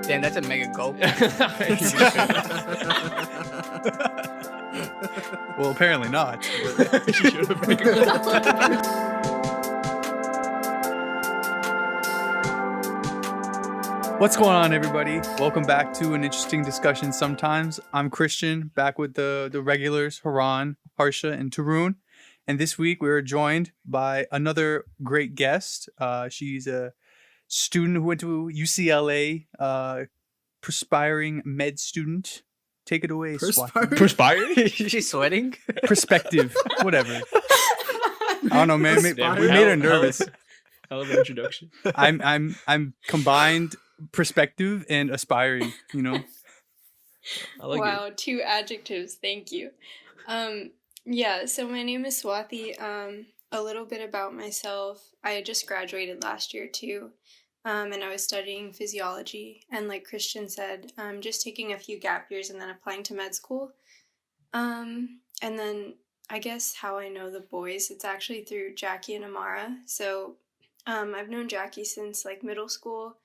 Damn, that's a mega gulp. Well, apparently not. What's going on, everybody? Welcome back to an interesting discussion sometimes. I'm Christian, back with the regulars, Haran, Harsha, and Tarun. And this week we are joined by another great guest. She's a student who went to UCLA, perspiring med student. Take it away, Swati. Perspiring? She's sweating? Perspective, whatever. I don't know, man. We made her nervous. Hell of an introduction. I'm combined perspective and aspiring, you know. I like wow, 2 adjectives. Thank you. Yeah, so my name is Swati. A little bit about myself. I just graduated last year too. And I was studying physiology. And like Christian said, just taking a few gap years and then applying to med school. And then I guess how I know the boys, it's actually through Jackie and Amara. So I've known Jackie since like middle school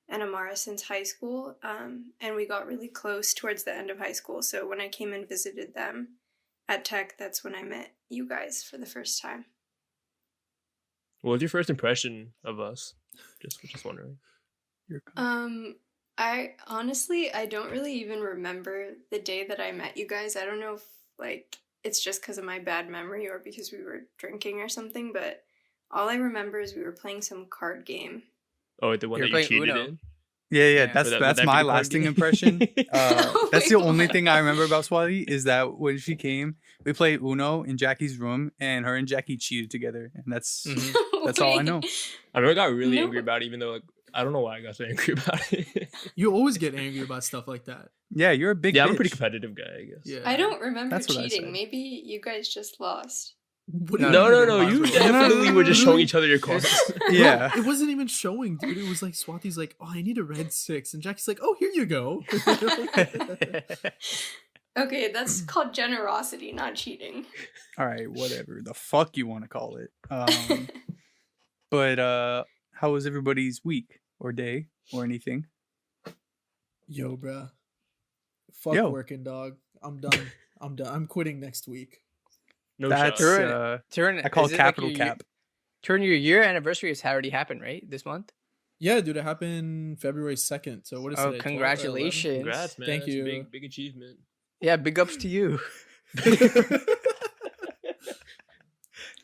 and Amara since high school. And we got really close towards the end of high school. So when I came and visited them at Tech, that's when I met you guys for the first time. What was your first impression of us? Just wondering. I honestly, I don't really even remember the day that I met you guys. I don't know if like it's just because of my bad memory or because we were drinking or something, but all I remember is we were playing some card game. Oh, the one that you cheated Uno. in? Yeah. Would That's that my be the lasting card impression. Oh That's my the only God. thing I remember about Swati is that when she came, we played Uno in Jackie's room, and her and Jackie cheated together, and that's that's all I know. I remember I got really No. angry about it, even though like I don't know why I got so angry about it. You always get angry about stuff like that. Yeah, you're a big. Yeah, bitch. I'm a pretty competitive guy, I guess. Yeah. I don't remember That's what I cheating. said. Maybe you guys just lost. What No, do No, mean no, it you was? definitely were just showing each other your cards. Yeah. It wasn't even showing, dude. It was like Swati's like, oh, I need a red 6. And Jackie's like, oh, here you go. Okay, that's called generosity, not cheating. All right, whatever the fuck you want to call it. But how was everybody's week or day or anything? Yo, bruh. Fuck Yo. working, dog. I'm done. I'm quitting next week. No That's shot. Turn, I call is it it like capital your cap. Turn your year anniversary has already happened, right? This month? Yeah, dude, it happened February 2nd. So what is Oh, it? congratulations. Congrats, man. Thank That's a you. big achievement. Yeah, big ups to you.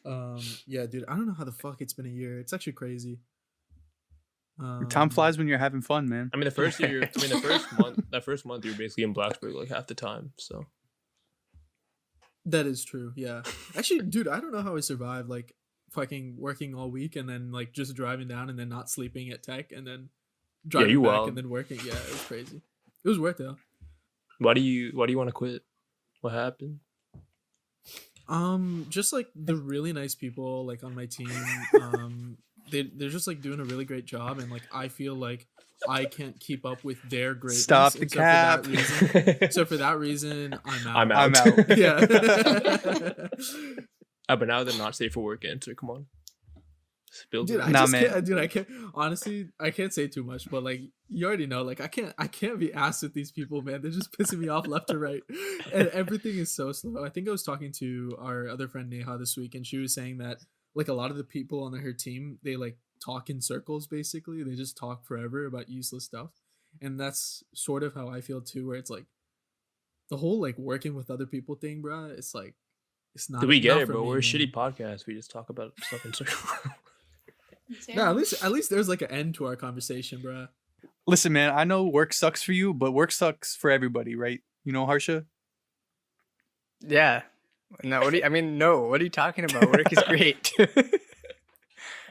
Yeah, dude, I don't know how the fuck it's been a year. It's actually crazy. Time flies when you're having fun, man. the first month you were basically in Blacksburg like half the time, so. That is true. Yeah. Actually, dude, I don't know how I survived like fucking working all week and then like just driving down and then not sleeping at Tech and then driving you back wild. and then working. Yeah, it was crazy. It was worth it though. Why do you want to quit? What happened? Just like the really nice people like on my team, they're just like doing a really great job, and like I feel like I can't keep up with their greatness. Stop the and cap. So for that reason, I'm out. I'm out. I'm out. Yeah. But now they're not safe for work answer. Come on. Spill Dude, the- I Nah, just man. can't. Dude, I can't. Honestly, I can't say too much, but like you already know, like I can't be asked with these people, man. They're just pissing me off left to right, and everything is so slow. I think I was talking to our other friend Neha this week, and she was saying that like a lot of the people on her team, they like talk in circles. Basically, they just talk forever about useless stuff, and that's sort of how I feel too. Where it's like the whole like working with other people thing, bruh. It's like it's not. Do we get not it, for bro? me, We're a man. shitty podcast. We just talk about stuff in circles. No, at least there's like an end to our conversation, bruh. Listen, man, I know work sucks for you, but work sucks for everybody, right? You know, Harsha? Yeah. No, no, what are you talking about? Work is great.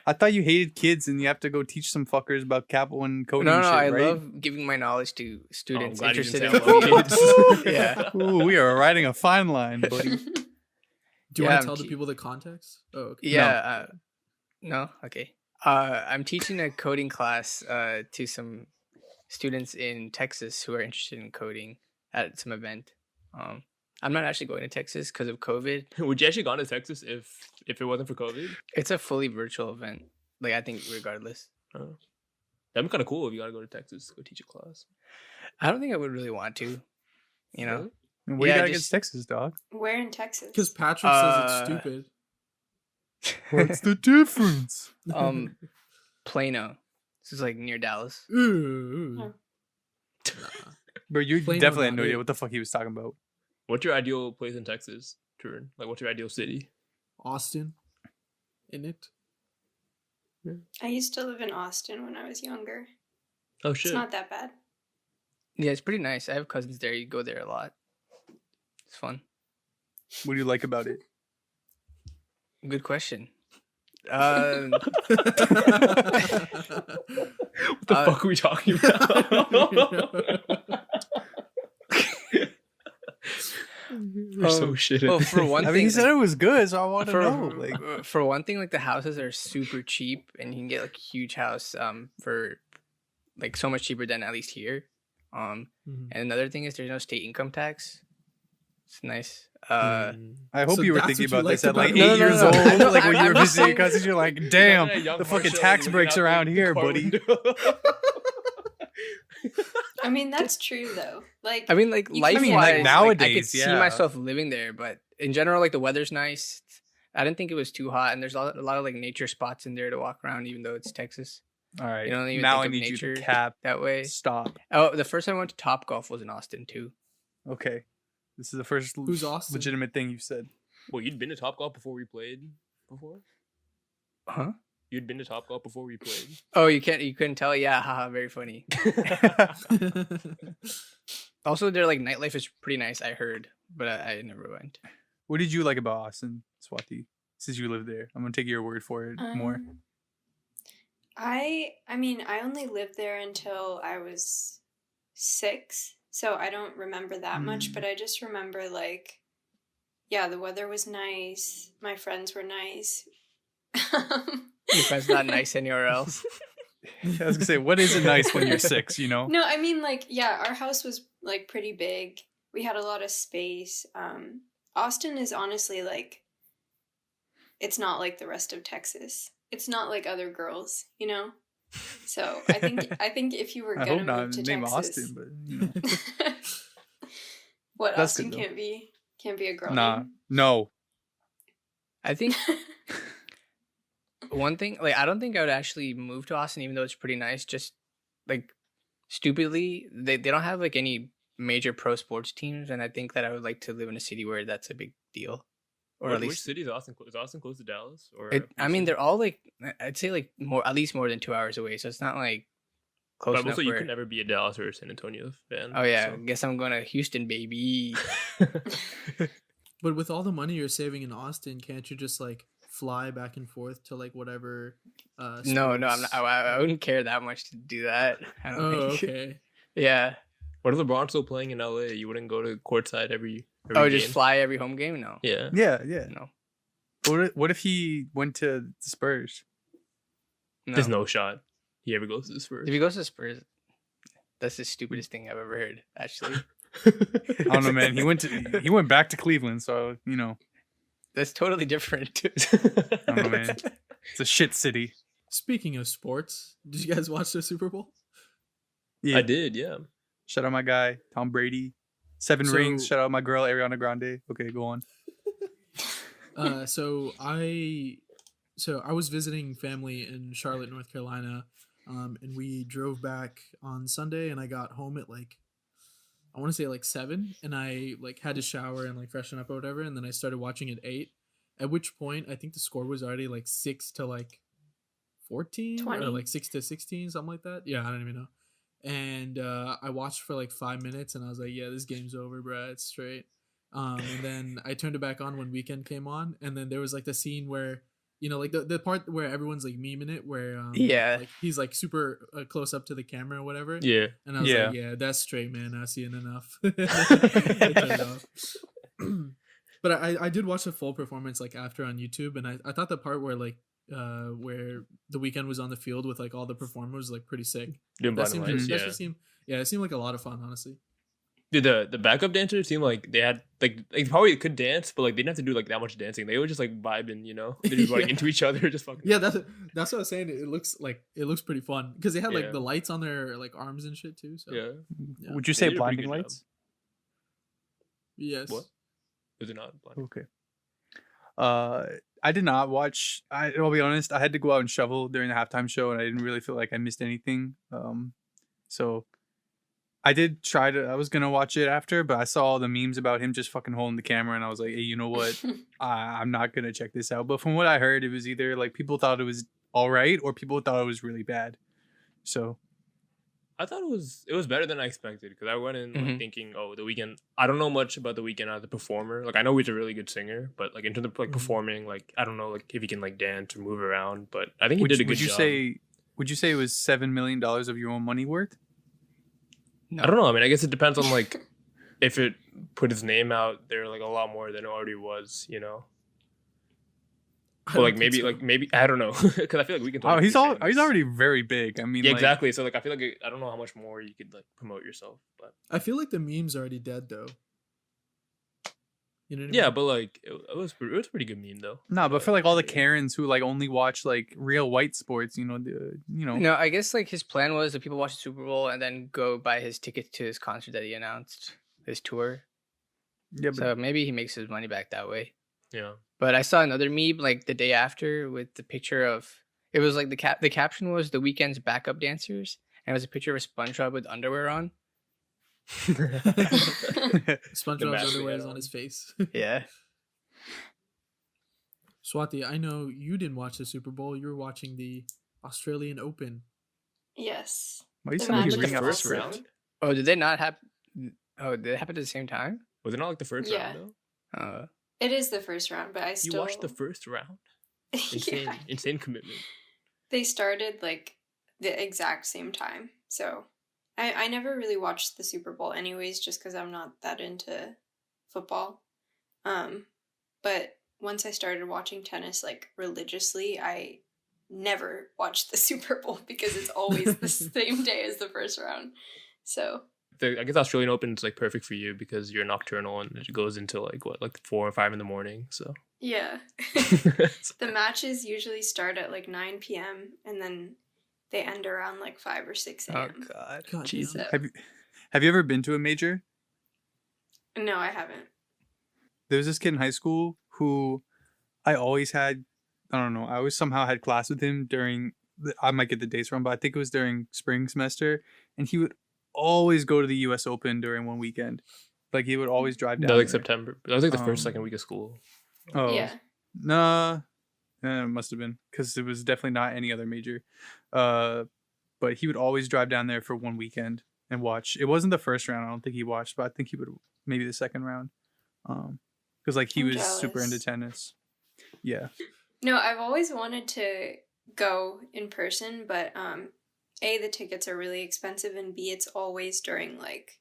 I thought you hated kids and you have to go teach some fuckers about capital and coding No, and shit, I right? love giving my knowledge to students glad you interested didn't in say I love looking kids. into- Yeah. Ooh, we are riding a fine line, buddy. Do you Yeah, want I'm to tell the te- people the context? Oh, okay. Yeah. No? Okay. I'm teaching a coding class to some students in Texas who are interested in coding at some event. I'm not actually going to Texas because of COVID. Would you actually gone to Texas if it wasn't for COVID? It's a fully virtual event. Like, I think regardless. Oh. That'd be kind of cool if you gotta go to Texas to go teach a class. I don't think I would really want to. You know, Really? And what Yeah, do you got just- against Texas, dog? Where in Texas? Because Patrick says it's Uh, stupid. What's the difference? Plano. This is like near Dallas. Ooh. Huh. Bro, you Plano definitely had not no idea it. what the fuck he was talking about. What's your ideal place in Texas, Turin? Like, what's your ideal city? Austin. In it. I used to live in Austin when I was younger. Oh shit! It's not that bad. Yeah, it's pretty nice. I have cousins there. You go there a lot. It's fun. What do you like about it? Good question. What the Uh, fuck are we talking about? We're so shit at well, for this. one I mean, thing, he said it was good, so I want to for know. Like, for one thing, like the houses are super cheap, and you can get like a huge house for like so much cheaper than at least here. Mhm. And another thing is there's no state income tax. It's nice. I hope So you were that's thinking what you about this liked at like about it? 8 No, no, years no, old. no. I know- Like when you were I'm visiting saying- cousins, you're like, Imagine damn, a young the fucking Harsha tax looking breaks out around the here, car buddy. window. I mean, that's true though. Like, I mean, like You life can- wise, like, I nowadays, could see yeah. myself living there, but in general, like the weather's nice. I didn't think it was too hot, and there's a lot of like nature spots in there to walk around, even though it's Texas All right, You don't even now think I of need you nature to cap. that way. Stop. Oh, the first time I went to Top Golf was in Austin too. Okay, this is the first Who's Austin? legitimate thing you've said. Well, you'd been to Topgolf before we played before? Huh? You'd been to Topgolf before we played? Oh, you couldn't tell? Yeah, haha, very funny. Also, their like nightlife is pretty nice. I heard, but I never went. What did you like about Austin, Swati? Since you live there, I'm gonna take your word for it more. I mean, I only lived there until I was 6, so I don't remember that much, but I just remember like, yeah, the weather was nice. My friends were nice. Your friend's not nice anywhere else. I was gonna say, what isn't nice when you're 6? You know? No, I mean, like, yeah, our house was like pretty big. We had a lot of space. Austin is honestly like, it's not like the rest of Texas. It's not like other girls, you know. So I think if you were I gonna hope not move to name Texas, Austin, but you know. what That's Austin good, though. can't be a girl Nah, name. no. I think one thing, like, I don't think I would actually move to Austin, even though it's pretty nice. Just like stupidly, they don't have like any major pro sports teams, and I think that I would like to live in a city where that's a big deal, or at Which least city is Austin? Is Austin close to Dallas? Or I mean, they're all like, I'd say like at least more than 2 hours away, so it's not like close But enough. also, you where- could never be a Dallas or a San Antonio fan. Oh yeah, so- guess I'm going to Houston, baby. But with all the money you're saving in Austin, can't you just like fly back and forth to like whatever? No, I'm not. sports- I wouldn't care that much to do that. I don't Oh, think. okay. Yeah. What if LeBron's still playing in LA? You wouldn't go to courtside every Oh, just game? fly every home game? No. Yeah. Yeah. No. What if he went to the Spurs? No. There's no shot he ever goes to the Spurs. If he goes to Spurs, that's the stupidest thing I've ever heard. Actually, I don't know, man. He went back to Cleveland, so you know. that's totally different. I don't know, man. It's a shit city. Speaking of sports, did you guys watch the Super Bowl? Yeah. I did, yeah. Shout out my guy Tom Brady. 7 So- rings. Shout out my girl Ariana Grande. Okay, go on. So I was visiting family in Charlotte, North Carolina, and we drove back on Sunday, and I got home at like, I want to say like 7, and I like had to shower and like freshen up or whatever, and then I started watching at 8. At which point, I think the score was already like 6 to like 14 20. or like 6 to 16, something like that. Yeah, I don't even know. And I watched for like 5 minutes, and I was like, "Yeah, this game's over, bro. It's straight." And then I turned it back on when Weekend came on, and then there was like the scene where, you know, like the part where everyone's like memeing it, where Yeah. like, he's like super close up to the camera or whatever. Yeah. And I was Yeah. like, "Yeah, that's straight, man. I've seen enough." I turned it off. But I did watch the full performance like after on YouTube, and I thought the part where like where the Weekend was on the field with like all the performers was like pretty sick. Doing That blinding seemed lights, that yeah. just seemed it seemed like a lot of fun, honestly. Dude, the backup dancers seem like they had like they probably could dance, but like they didn't have to do like that much dancing. They were just like vibing, you know. They're just running Yeah. into each other, just fucking. Yeah, that's what I was saying. It looks pretty fun because they had like Yeah. the lights on their like arms and shit too. So Yeah. Yeah. Would you They say did a pretty blinding good job. lights? yes. What? Was it not? Blind? Okay. I did not watch. I'll be honest. I had to go out and shovel during the halftime show, and I didn't really feel like I missed anything. So I did try to. I was gonna watch it after, but I saw all the memes about him just fucking holding the camera, and I was like, hey, you know what? I'm not gonna check this out. But from what I heard, it was either like people thought it was all right, or people thought it was really bad. So I thought it was better than I expected because I went in like, Mhm. thinking, oh, The Weeknd. I don't know much about The Weeknd as a performer. Like I know he's a really good singer, but like in terms of like Mhm. performing, like I don't know like if he can like dance or move around. But I think he would, did a you- good would you job. say? Would you say it was $7 million of your own money worth? I don't know. I mean, I guess it depends on like if it put his name out there like a lot more than it already was, you know. I But don't like think maybe so. I don't know because I feel like we can. Oh, he's already very big. I mean, Yeah, like, exactly. So like I feel like I don't know how much more you could like promote yourself, but I feel like the meme's already dead though. You know what I yeah, mean? but like it was a pretty good meme though. No, but for like all the Yeah. Karens who like only watch like real white sports, No, I guess like his plan was that people watch the Super Bowl and then go buy his ticket to his concert that he announced, his tour. yeah, but So maybe he makes his money back that way. Yeah. But I saw another meme like the day after with the picture of it was like the caption was The Weeknd's backup dancers, and it was a picture of SpongeBob with underwear on. SpongeBob's mask he underwear had is on on. his face. Yeah. Swati, I know you didn't watch the Super Bowl. You were watching the Australian Open. Yes. why you The sound like match you're was bringing up a first script? round? Oh, did they not have? Oh, did it happen at the same time? Was it not like the first Yeah. round though? It is the first round, but I You still watched the first round? Insane, yeah. insane commitment. They started like the exact same time. So I never really watched the Super Bowl anyways, just because I'm not that into football. But once I started watching tennis like religiously, I never watched the Super Bowl because it's always the same day as the first round. So I guess Australian Open is like perfect for you because you're nocturnal and it goes into like what, like 4 or 5 in the morning. So yeah. The matches usually start at like 9 p.m. and then they end around like 5 or 6 Oh a.m. God. God Jesus. damn. Have you ever been to a major? No, I haven't. There was this kid in high school who I always had. I don't know. I always somehow had class with him during. I might get the dates wrong, but I think it was during spring semester, and he would always go to the U.S. Open during one weekend. Like he would always drive that down. was like there. September. That was like the first Um, second week of school. Oh Yeah. nah, it must have been because it was definitely not any other major. But he would always drive down there for one weekend and watch. It wasn't the first round. I don't think he watched, but I think he would maybe the second round. Because like he I'm was super into jealous. tennis. Yeah. No, I've always wanted to go in person, but A, the tickets are really expensive, and B, it's always during like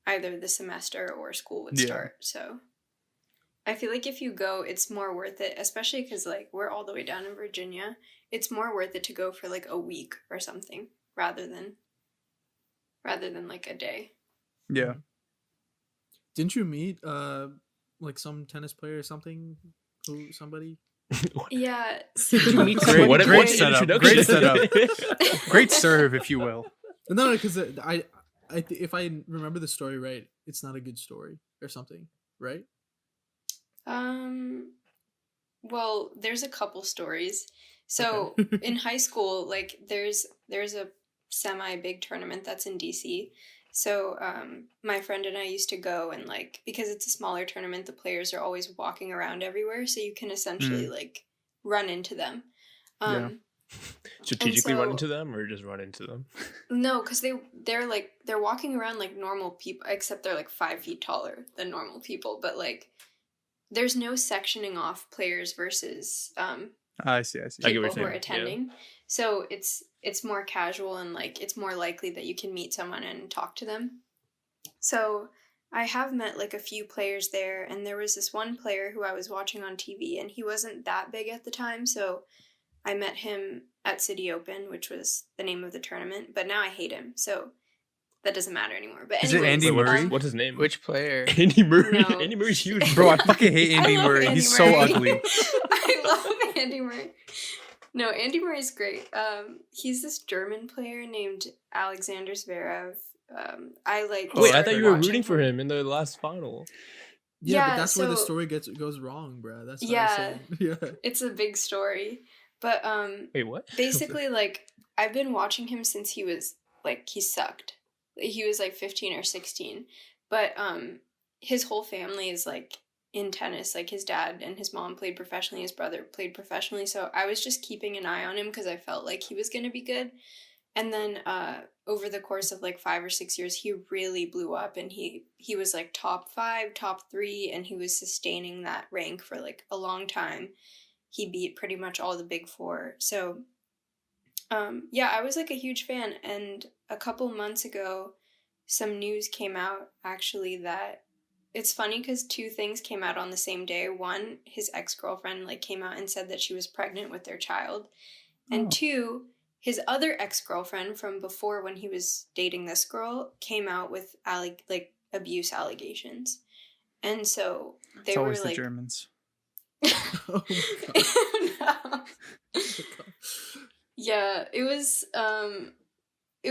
either the semester or school would Yeah. start. So I feel like if you go, it's more worth it, especially because like we're all the way down in Virginia. It's more worth it to go for like a week or something rather than like a day. Yeah. Didn't you meet like some tennis player or something? Somebody? Yeah. Did you meet Great- What great an setup, introduction. great setup. Great serve, if you will. No, because if I remember the story right, it's not a good story or something, right? Well, there's a couple stories. So Okay. in high school, like there's a semi big tournament that's in DC. So my friend and I used to go, and like because it's a smaller tournament, the players are always walking around everywhere, so you can essentially like run into them. Yeah. Strategically And run so- into them or just run into them? No, because they're walking around like normal people, except they're like 5 feet taller than normal people. But like, there's no sectioning off players versus I see. I get what people you're who are saying, yeah. attending. So it's more casual, and like it's more likely that you can meet someone and talk to them. So I have met like a few players there, and there was this one player who I was watching on TV, and he wasn't that big at the time, so I met him at City Open, which was the name of the tournament, but now I hate him. So that doesn't matter anymore. But Is it anyways, Andy Wait, Murray? what's his name? Which player? Andy Murray. No. Andy Murray's huge, Bro, I fucking hate I Andy love Murray. Andy He's so Murray. ugly. I love Andy Murray. No, Andy Murray's great. He's this German player named Alexander Zverev. I like. Wait, I started thought you were watching rooting for him in the last final. Yeah, but Yeah, that's where the so- story goes wrong, bro. That's what Yeah. I'm saying. Yeah. It's a big story, but Wait, what? basically, like, I've been watching him since he was like he sucked. He was like 15 or 16, but his whole family is like in tennis. Like his dad and his mom played professionally, his brother played professionally. So I was just keeping an eye on him because I felt like he was gonna be good. And then over the course of like 5 or 6 years, he really blew up, and he was like top 5, top 3, and he was sustaining that rank for like a long time. He beat pretty much all the big 4. So yeah, I was like a huge fan, and a couple months ago, some news came out actually that it's funny because 2 things came out on the same day. One, his ex-girlfriend like came out and said that she was pregnant with their child, and Oh. 2, his other ex-girlfriend from before when he was dating this girl came out with like abuse allegations, and so they It's were always the like, Germans. Oh my No. Yeah, it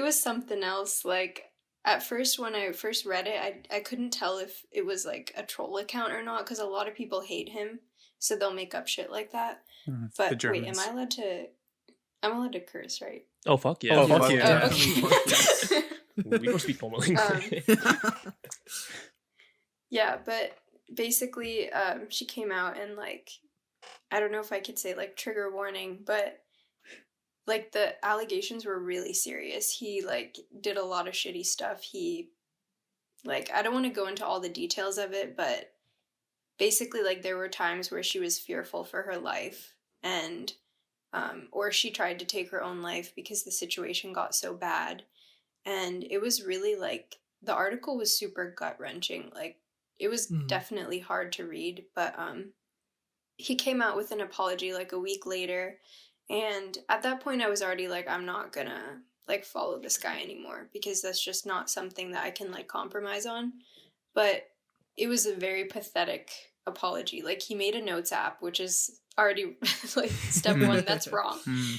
was something else. Like at first when I first read it, I couldn't tell if it was like a troll account or not, because a lot of people hate him, so they'll make up shit like that. It's But the wait, Germans. I'm allowed to curse, right? Oh, fuck yeah. Oh, Yeah. fuck yeah. Oh, Definitely okay. fuck We don't speak normal English. Yeah, but basically, she came out and like, I don't know if I could say like trigger warning, but like the allegations were really serious. He like did a lot of shitty stuff. He like, I don't want to go into all the details of it, but basically like there were times where she was fearful for her life, and or she tried to take her own life because the situation got so bad. And it was really like, the article was super gut-wrenching. Like it was Mhm. definitely hard to read, but he came out with an apology like a week later, and at that point I was already like, I'm not gonna like follow this guy anymore, because that's just not something that I can like compromise on. But it was a very pathetic apology. Like he made a notes app, which is already like step 1 that's wrong. Hmm.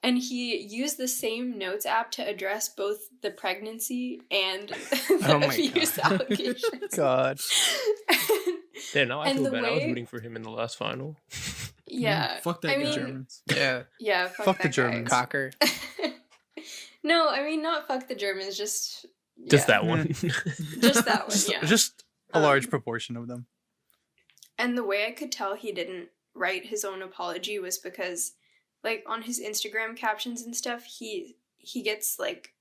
And he used the same notes app to address both the pregnancy and the Oh my abuse God. allegations. God. Yeah, now I And feel the bad. I was way- rooting for him in the last final. Yeah. Fuck that I guy. mean, Germans. Yeah, yeah, Fuck the that guy. Germans. Cocker. No, I mean, not fuck the Germans, just... Just yeah. that one. Just that one, yeah. Just a large Um, proportion of them. And the way I could tell he didn't write his own apology was because, like, on his Instagram captions and stuff, he gets, like,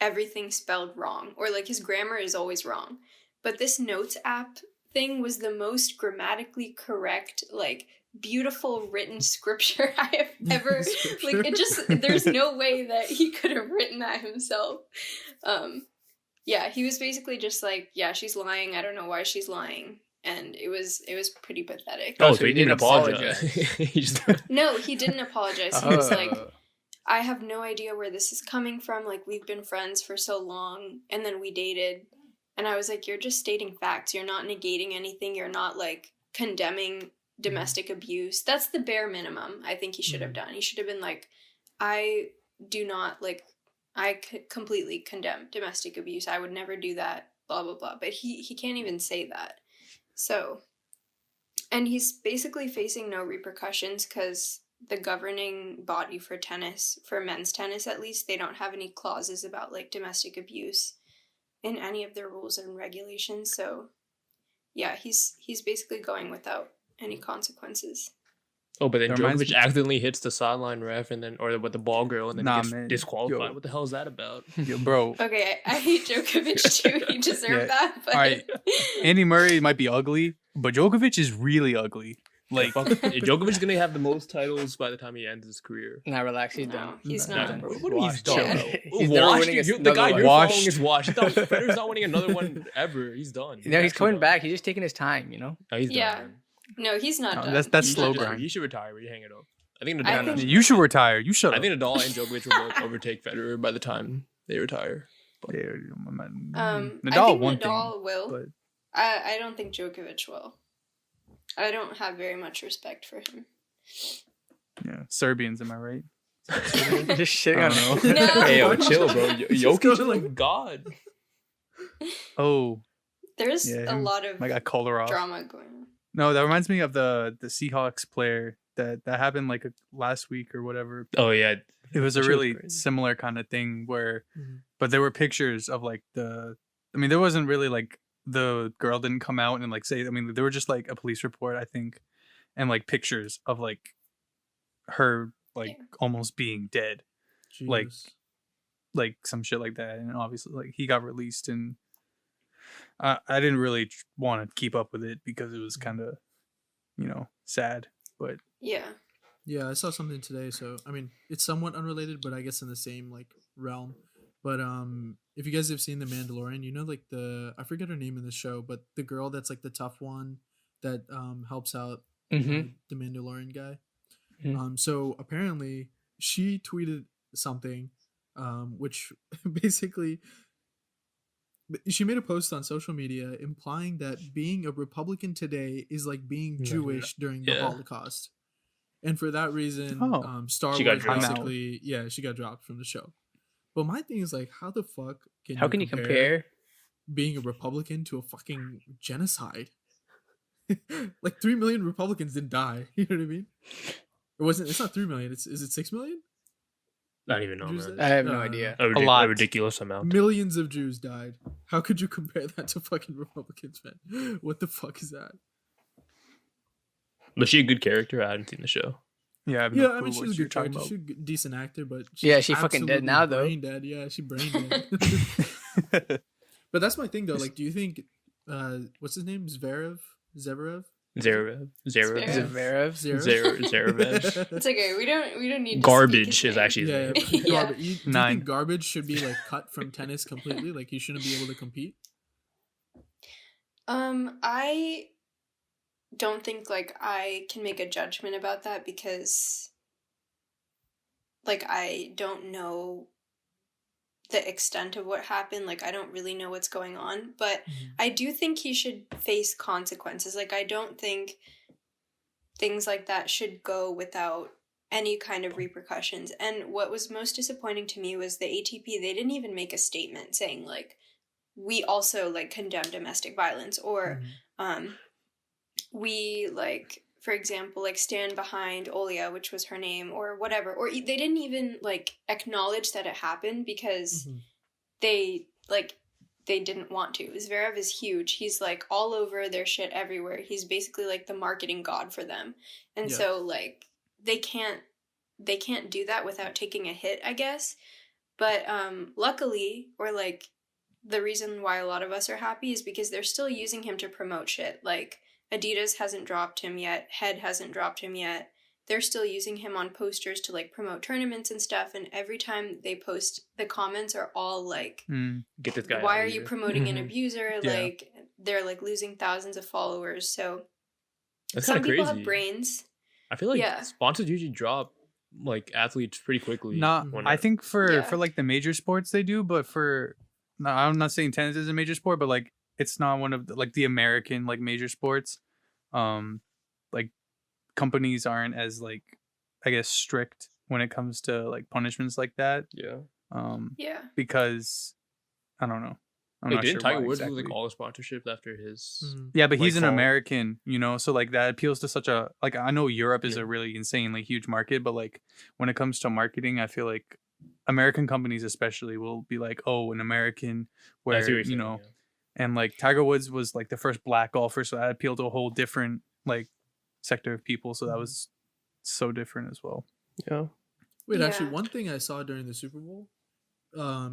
everything spelled wrong. Or, like, his grammar is always wrong. But this notes app thing was the most grammatically correct, like, beautiful written scripture I have ever... Like, it just... There's no way that he could have written that himself. Yeah, he was basically just like, yeah, she's lying. I don't know why she's lying. And it was pretty pathetic. Oh, Oh, so he didn't apologize. He just- No, he didn't apologize. He was like, Oh. I have no idea where this is coming from. Like, we've been friends for so long, and then we dated. And I was like, you're just stating facts. You're not negating anything. You're not, like, condemning domestic abuse. That's the bare minimum I think he should have done. He should have been like, I do not, like, completely condemn domestic abuse. I would never do that, blah, blah, blah. But he can't even say that. So, and he's basically facing no repercussions because the governing body for tennis, for men's tennis at least, they don't have any clauses about like domestic abuse in any of their rules and regulations. So, yeah, he's basically going without any consequences. Oh, but then That reminds Djokovic me- accidentally hits the sideline ref, and then with the ball girl, and then Nah, he gets man. disqualified. Yo. What the hell is that about? Yo, bro. Okay, I hate Djokovic too. He deserved Yeah. that. But Alright. Andy Murray might be ugly, but Djokovic is really ugly. Like, Fuck, Djokovic's gonna have the most titles by the time he ends his career. Nah, relax. He's No, done. he's He's not. done. What He's do you mean he's washed. done? Yeah. He's never Washed? winning The another guy one. you're Washed. following is washed. Federer's not winning another one ever. He's done. No, he's actually coming done. back. He's just taking his time, you know? No, he's Yeah. done. Man. no, he's not No, done. that's He slow should- grind. He should retire. You hang it up. I think I think- you should retire. You shut I up. think Nadal and Djokovic will both overtake Federer by the time they retire. But Yeah, I Nadal think one Nadal thing, will. but I don't think Djokovic will. I don't have very much respect for him. yeah, Serbians, am I right? Just shitting I on don't it. know. No. hey, yo, chill, bro. Jokic going is like- like God. Oh, There's yeah, a him. lot of I got Kolarov. drama going on. No, that reminds me of the Seahawks player that happened like last week or whatever. Oh yeah, It was That a shit was really crazy. similar kind of thing where, Mhm. but there were pictures of like I mean, there wasn't really like the girl didn't come out and like say, I mean, there were just like a police report, I think, and like pictures of like her like Yeah. almost being dead, Like, Jesus. like some shit like that. And obviously, like he got released, and I didn't really want to keep up with it because it was kind of, sad. But Yeah. Yeah, I saw something today. So I mean, it's somewhat unrelated, but I guess in the same like realm. But if you guys have seen The Mandalorian, you know, like I forget her name in the show, but the girl that's like the tough one that helps out Mm-hmm. the Mandalorian guy. Mhm. So apparently she tweeted something, which basically she made a post on social media implying that being a Republican today is like being No, Jewish during the yeah. Holocaust. And for that reason, Oh. Star She got Wars dropped. basically, yeah, she got dropped from the show. But my thing is like, how the fuck How can you compare? being a Republican to a fucking genocide? Like 3 million Republicans didn't die. You know what I mean? It wasn't. It's not 3 million. Is it 6 million? I don't even know, Jews man. I have no Uh, idea. A lot. ridiculous amount. Millions of Jews died. How could you compare that to fucking Republicans, man? What the fuck is that? Was she a good character? I hadn't seen the show. yeah, I have no Yeah, clue I mean, what she's a you're good talking character. She's a good, decent actor, but Yeah, she fucking dead absolutely now, though. Brain dead. Yeah, she brain dead. about. But that's my thing, though. Like, do you think, what's his name? Zverev? Zverev. Zverev. Zverev. Zverev. It's okay. We don't need to Garbage speak his is name. actually Yeah, his name. Yeah. Garbage. Do you Nine. think garbage should be like cut from tennis completely? Like he shouldn't be able to compete? I don't think like I can make a judgment about that because like I don't know the extent of what happened. Like I don't really know what's going on, but I do think he should face consequences. Like I don't think things like that should go without any kind of repercussions. And what was most disappointing to me was the ATP, they didn't even make a statement saying like we also like condemn domestic violence or we like for example like stand behind Olia, which was her name, or whatever, or they didn't even like acknowledge that it happened because they didn't want to. Zverev is huge. He's like all over their shit everywhere. He's basically like the marketing god for them. And Yeah. so like they can't do that without taking a hit, I guess. But luckily, or like the reason why a lot of us are happy is because they're still using him to promote shit. Like Adidas hasn't dropped him yet. Head hasn't dropped him yet. They're still using him on posters to like promote tournaments and stuff. And every time they post, the comments are all like, Get this guy. why out are of you here. promoting an Mhm. abuser? Yeah. Like they're like losing thousands of followers. So That's some kind of people crazy. have brains. I feel like Yeah. sponsors usually drop like athletes pretty quickly. Not, when I think for Yeah. like the major sports they do, but no, I'm not saying tennis is a major sport, but like it's not one of like the American like major sports. Like companies aren't as like I guess strict when it comes to like punishments like that. Yeah. Yeah. Because I don't know. I'm Like, not didn't sure Tiger why Woods exactly. lose like all his sponsorships after his? Yeah, but he's like, an fall? American, so like that appeals to such a like I know Europe is Yeah. a really insanely huge market, but like when it comes to marketing, I feel like American companies especially will be like, oh, an American I where see what you're saying, yeah. and like Tiger Woods was like the first black golfer, so that appealed to a whole different like sector of people. So that was so different as well. Yeah. Wait, actually, Yeah. one thing I saw during the Super Bowl,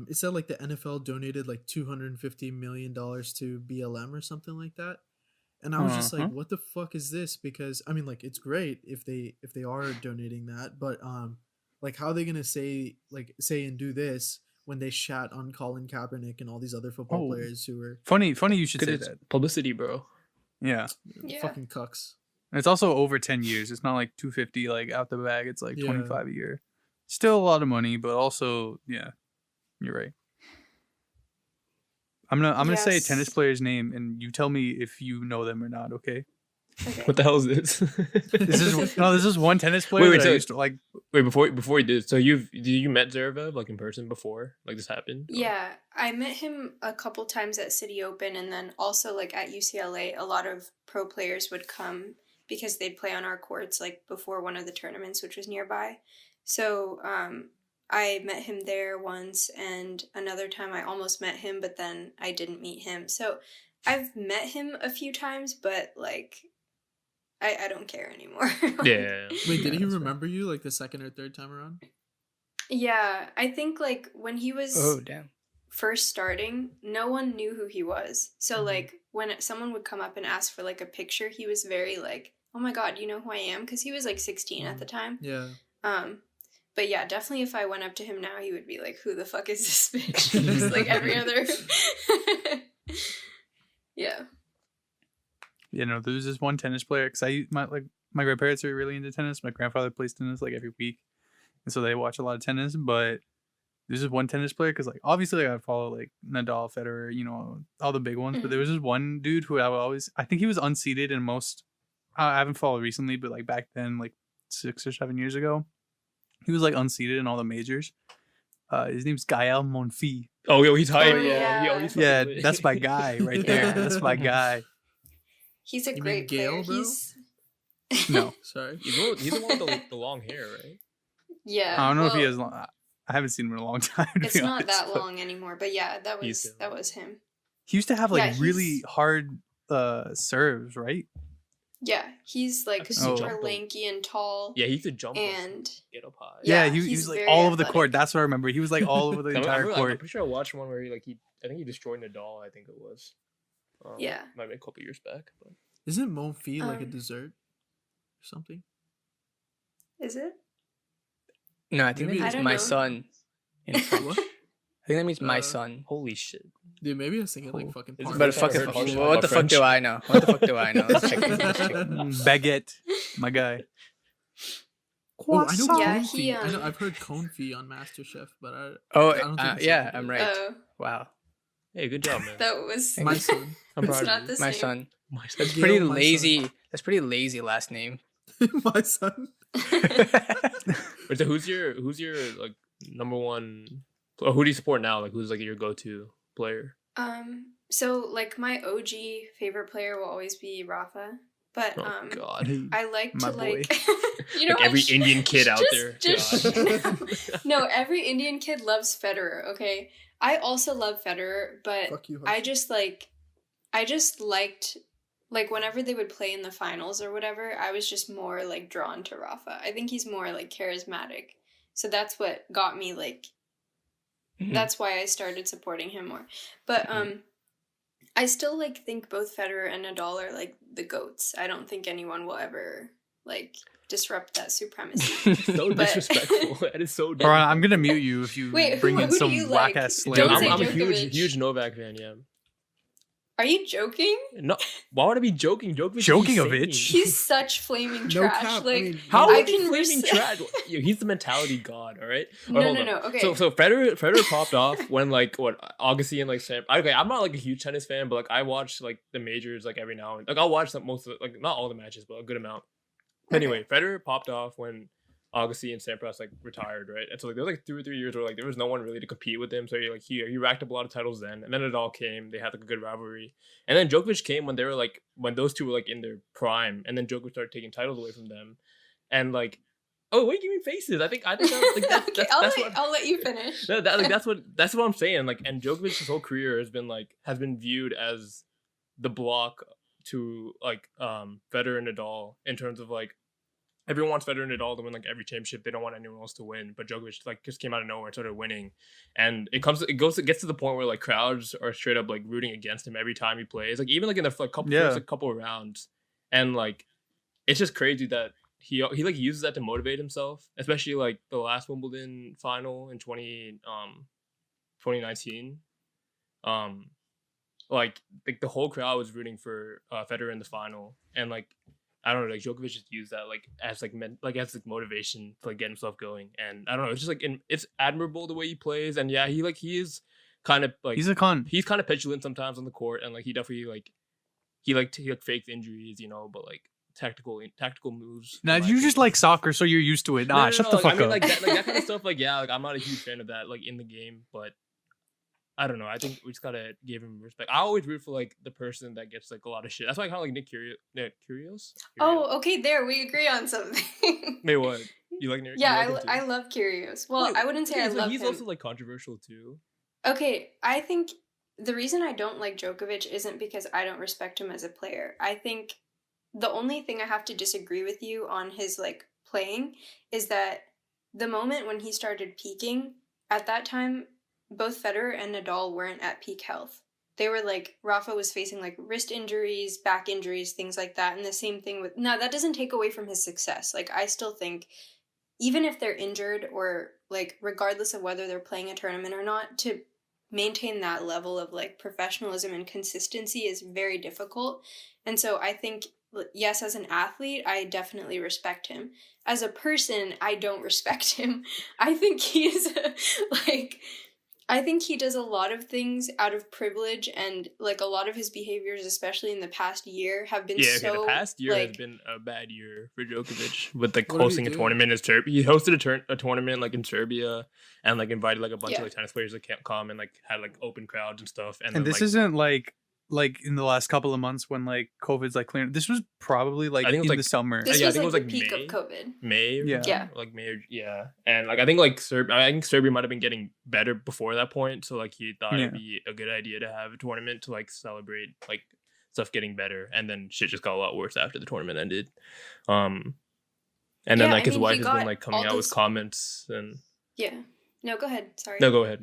it said like the NFL donated like $250 million to BLM or something like that, and I was just like, what the fuck is this? Because I mean, like, it's great if they are donating that, but like, how are they gonna say and do this when they shat on Colin Kaepernick and all these other football Oh. players who were Funny you should say Because it's that. publicity, bro. Yeah. Yeah. fucking cucks? And it's also over 10 years. It's not like 250 like out the bag. It's like Yeah. 25 a year. Still a lot of money, but also, yeah, you're right. I'm gonna say a tennis Yes. player's name, and you tell me if you know them or not. Okay. Okay. What the hell is this? This is one tennis player Wait, that I so- used to like. Wait, before you did, so you met Zverev like in person before, like this happened? Or- Yeah, I met him a couple times at City Open, and then also like at UCLA, a lot of pro players would come because they'd play on our courts like before one of the tournaments, which was nearby. So I met him there once, and another time I almost met him, but then I didn't meet him. So I've met him a few times, but like I don't care anymore. Yeah. Wait, did Yeah, he that's remember you like the second or third time around? Yeah, I think like when he was Oh damn. first starting, no one knew who he was. So Mhm. like when someone would come up and ask for like a picture, he was very like, "Oh my god, you know who I am?" Because he was like 16 at the time. Yeah. But yeah, definitely if I went up to him now, he would be like, "Who the fuck is this bitch?" Just like every other. Yeah. You know, there was this one tennis player because my grandparents are really into tennis. My grandfather plays tennis like every week, and so they watch a lot of tennis. But there's this one tennis player because like obviously I follow like Nadal, Federer, you know, all the big ones. But there was this one dude who I think he was unseeded in most. I haven't followed recently, but like back then, like 6 or 7 years ago, he was like unseeded in all the majors. His name's Gael Monfils. Oh, yo, he's hype. Oh, yeah. Yo, he's Yeah, fucking lit. that's my guy right there. That's my guy. He's a You mean great Gail, player. bro? He's No, Sorry. He's the one with the long hair, right? yeah. I don't know if he well, has long. I haven't seen him in a long time. to It's be not honest, that but long anymore, but yeah, that He's was him. He used to have like Yeah, really he's- hard serves, right? Yeah, he's like could see super jump him. lanky and tall. Yeah, he used to jump And get up high. Yeah, he he's was like very all over the athletic. court. That's what I remember. He was like all over the I'm entire I'm court. pretty sure I watched one where I think he destroyed Nadal. I think it was. Yeah. might be a couple years back. But. Isn't Monfils like a Um, dessert or something? Is it? No, I think Maybe that it's- means I don't my know. son in French. What? I think that means my Uh, son. Holy shit! Dude, maybe I was thinking like Cool. fucking. It's But French. fucking, I heard what about the fuck French. do I know? What the fuck do I know? Let's check it. Let's check it. Baguette, my guy. Oh, I know Yeah, Confi. he, I know, um, I've heard Confi on MasterChef, but I Oh, don't think it's yeah, that I'm good. right. Oh, Wow, Hey, good job, man. that was. My son. I'm It's proud not of the you. my same. son. My That's Gail, pretty my son. lazy. That's pretty lazy last name. My son. Wait, so who's your like number one? Or who do you support now? Like who's like your go-to player? So like my OG favorite player will always be Rafa, but Oh God! I like My to boy. like you know Like every what? Indian kid out there. Just God. no, every Indian kid loves Federer. Okay, I also love Federer, but Fuck you. I just liked like whenever they would play in the finals or whatever, I was just more like drawn to Rafa. I think he's more like charismatic, so that's what got me like. Mhm. That's why I started supporting him more. But I still like think both Federer and Nadal are like the goats. I don't think anyone will ever like disrupt that supremacy. So But- disrespectful. That is so. Ron, I'm gonna mute you if you Wait, bring who in do some you like? whack ass Dude, Don't slander. say I'm a Djokovic. huge Novak fan. Yeah. Are you joking? No, why would I be joking? Djokovic. Joking-ovich? He's such flaming No trash. cap. Like I mean, How I is he can flaming res- trash? Yo, he's the mentality god. All right. no, hold no, on. no. Okay. So Federer popped off when like what Augustine and like Sam. Okay, I'm not like a huge tennis fan, but like I watch like the majors like every now and like I'll watch most of like not all the matches, but a good amount. Anyway, Federer popped off when Agassi and Sampras like retired, right? And so like there was like 2 or 3 years where like there was no one really to compete with him. So he racked up a lot of titles then, and then it all came. They had like a good rivalry, and then Djokovic came when they were like when those two were like in their prime, and then Djokovic started taking titles away from them, and like oh wait, give me faces. I think that's like that's Okay, that's what. I'll let you finish. That's what I'm saying. Like, and Djokovic's whole career has been viewed as the block to like Federer and Nadal in terms of like everyone wants Federer and Nadal to win like every championship. They don't want anyone else to win. But Djokovic like just came out of nowhere and started winning, and it gets to the point where like crowds are straight up like rooting against him every time he plays. Like even like in the like, couple of rounds, and like it's just crazy that he like uses that to motivate himself, especially like the last Wimbledon final in 2019. Like the whole crowd was rooting for Federer in the final, and like I don't know, like Djokovic just used that like as motivation to like get himself going, and I don't know, it's just like it's admirable the way he plays, and yeah, he is kind of like He's a con. he's kind of petulant sometimes on the court, and like he definitely like he fakes injuries, you know, but like tactical moves. Now in my you just opinion. like soccer, so you're used to it. Nah, shut the like, fuck I mean, up. like that kind of stuff. Like, yeah, like I'm not a huge fan of that, like in the game, but I don't know. I think we just gotta give him respect. I always root for like the person that gets like a lot of shit. That's why I kind of like Nick Kyrgios. Oh, okay, there we agree on something. Wait, what? You like Nick? Yeah, you like him too? I love Kyrgios. Well, Wait, I wouldn't say I okay, so love he's him. also like controversial too. Okay, I think the reason I don't like Djokovic isn't because I don't respect him as a player. I think the only thing I have to disagree with you on his like playing is that the moment when he started peaking, at that time, both Federer and Nadal weren't at peak health. They were like, Rafa was facing like wrist injuries, back injuries, things like that. And the same thing with, now that doesn't take away from his success. Like, I still think, even if they're injured or like, regardless of whether they're playing a tournament or not, to maintain that level of like professionalism and consistency is very difficult. And so I think, yes, as an athlete, I definitely respect him. As a person, I don't respect him. I think he is I think he does a lot of things out of privilege, and like a lot of his behaviors, especially in the past year, have been The past year like, has been a bad year for Djokovic with like What did he hosting a do? tournament in Serbia. He hosted a tournament like in Serbia and like invited like a bunch Yeah. of like tennis players that can't come and like had like open crowds and stuff. And then, this like, isn't like in the last couple of months when like COVID's like clearing. This was probably like I think it in was, like, the summer. this yeah, I was think it like was, the like, peak May. of COVID. May or Yeah. something? Yeah. Like May, yeah. And like I think like Serbia might have been getting better before that point, so like he thought it'd be a good idea to have a tournament to like celebrate like stuff getting better, and then shit just got a lot worse after the tournament ended. And then Yeah, like I his mean, wife he has got been like coming all out with this- comments and Yeah. No, go ahead. Sorry. no, go ahead.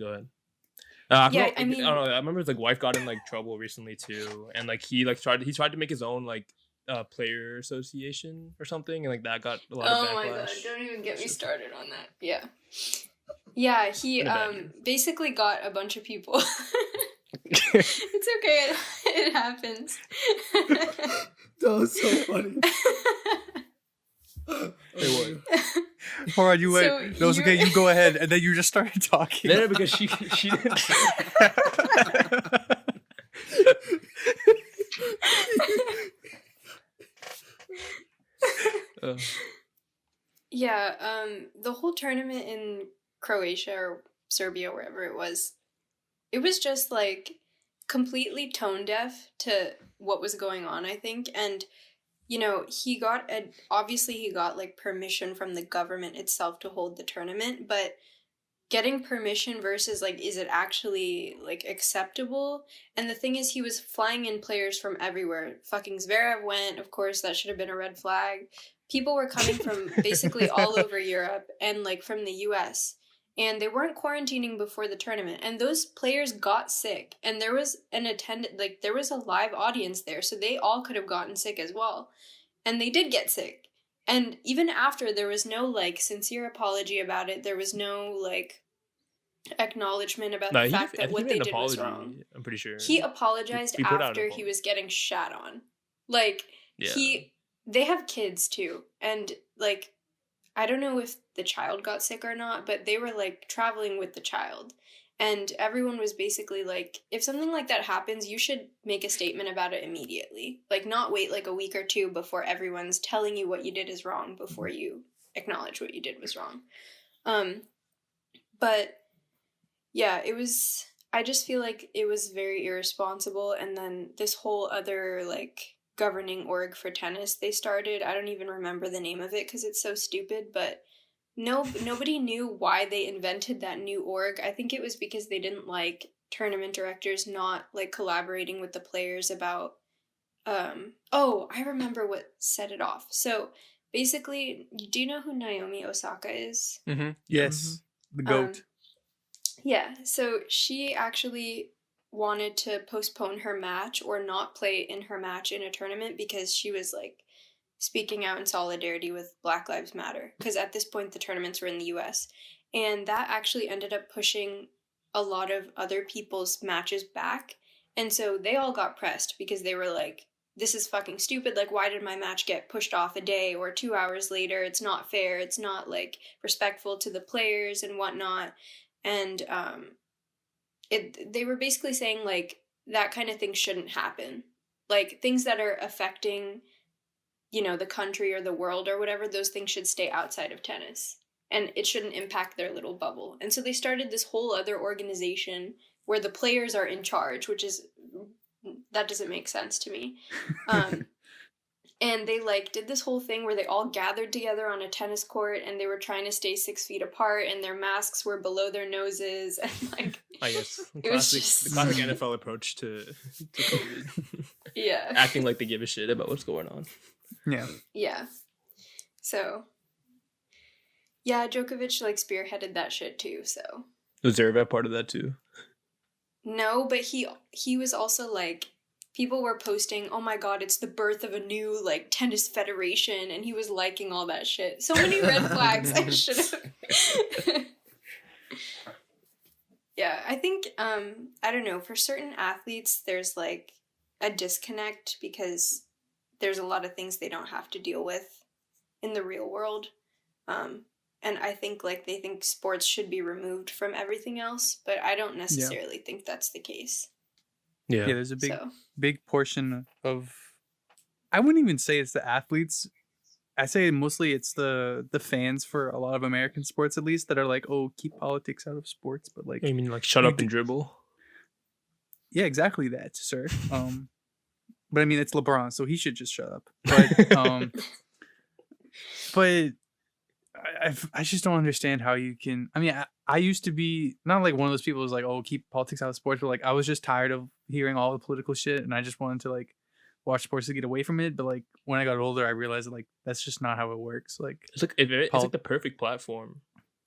Yeah, I mean- I don't know. I remember his like wife got in like trouble recently too, and like he tried to make his own like player association or something, and like that got a lot of backlash. Oh my god, don't even get me started on that. Yeah. Yeah, he Been a bad year. basically got a bunch of people. It's okay, it happens. That was so funny. Wait, what? All right, you wait. So No, it's okay. You go ahead, and then you just started talking. No, because she didn't. Yeah, the whole tournament in Croatia or Serbia, wherever it was just like completely tone deaf to what was going on, I think. And you know, he got like permission from the government itself to hold the tournament, but getting permission versus like, is it actually like acceptable? And the thing is, he was flying in players from everywhere. Fucking Zverev went, of course, that should have been a red flag. People were coming from basically all over Europe and like from the US, and they weren't quarantining before the tournament, and those players got sick, and there was there was a live audience there, so they all could have gotten sick as well, and they did get sick. And even after, there was no like sincere apology about it. There was no like acknowledgement about the fact that what they did was wrong. I'm pretty sure He apologized He put out an after he apology. was getting shat on. Like, Yeah. they have kids too. And like, I don't know if the child got sick or not, but they were like traveling with the child. And everyone was basically like, if something like that happens, you should make a statement about it immediately. Like, not wait like a week or two before everyone's telling you what you did is wrong before you acknowledge what you did was wrong. But yeah, I just feel like it was very irresponsible. And then this whole other like governing org for tennis they started, I don't even remember the name of it because it's so stupid, but nobody knew why they invented that new org. I think it was because they didn't like tournament directors not like collaborating with the players about I remember what set it off. So basically, do you know who Naomi Osaka is? Mm-hmm. Yes, the goat. Yeah, so she actually wanted to postpone her match or not play in her match in a tournament because she was like speaking out in solidarity with Black Lives Matter, because at this point the tournaments were in the US, and that actually ended up pushing a lot of other people's matches back. And so they all got pressed because they were like, this is fucking stupid, like why did my match get pushed off a day or 2 hours later? It's not fair, it's not like respectful to the players and whatnot. And they were basically saying like that kind of thing shouldn't happen. Like things that are affecting, you know, the country or the world or whatever, those things should stay outside of tennis. And it shouldn't impact their little bubble. And so they started this whole other organization where the players are in charge, which is, that doesn't make sense to me. And they like did this whole thing where they all gathered together on a tennis court and they were trying to stay 6 feet apart and their masks were below their noses and like I guess it was the classic NFL approach to COVID. Yeah. Acting like they give a shit about what's going on. Yeah. Yeah. So yeah, Djokovic like spearheaded that shit too, so. Was Zverev part of that too? No, but he was also like, people were posting, oh my god, it's the birth of a new like tennis federation, and he was liking all that shit. So many red flags. I should have. Yeah, I think I don't know, for certain athletes there's like a disconnect because there's a lot of things they don't have to deal with in the real world. And I think like they think sports should be removed from everything else, but I don't necessarily think that's the case. Yeah, there's a big portion of, I wouldn't even say it's the athletes. I say mostly it's the fans for a lot of American sports, at least, that are like, oh, keep politics out of sports. But like, I mean, like, shut up and dribble. Yeah, exactly that, sir. But I mean, it's LeBron, so he should just shut up. But but I just don't understand how you can. I mean, I used to be not like one of those people who's like, oh, keep politics out of sports, but like I was just tired of hearing all the political shit, and I just wanted to like watch sports to get away from it. But like when I got older, I realized that like that's just not how it works. Like it's like the perfect platform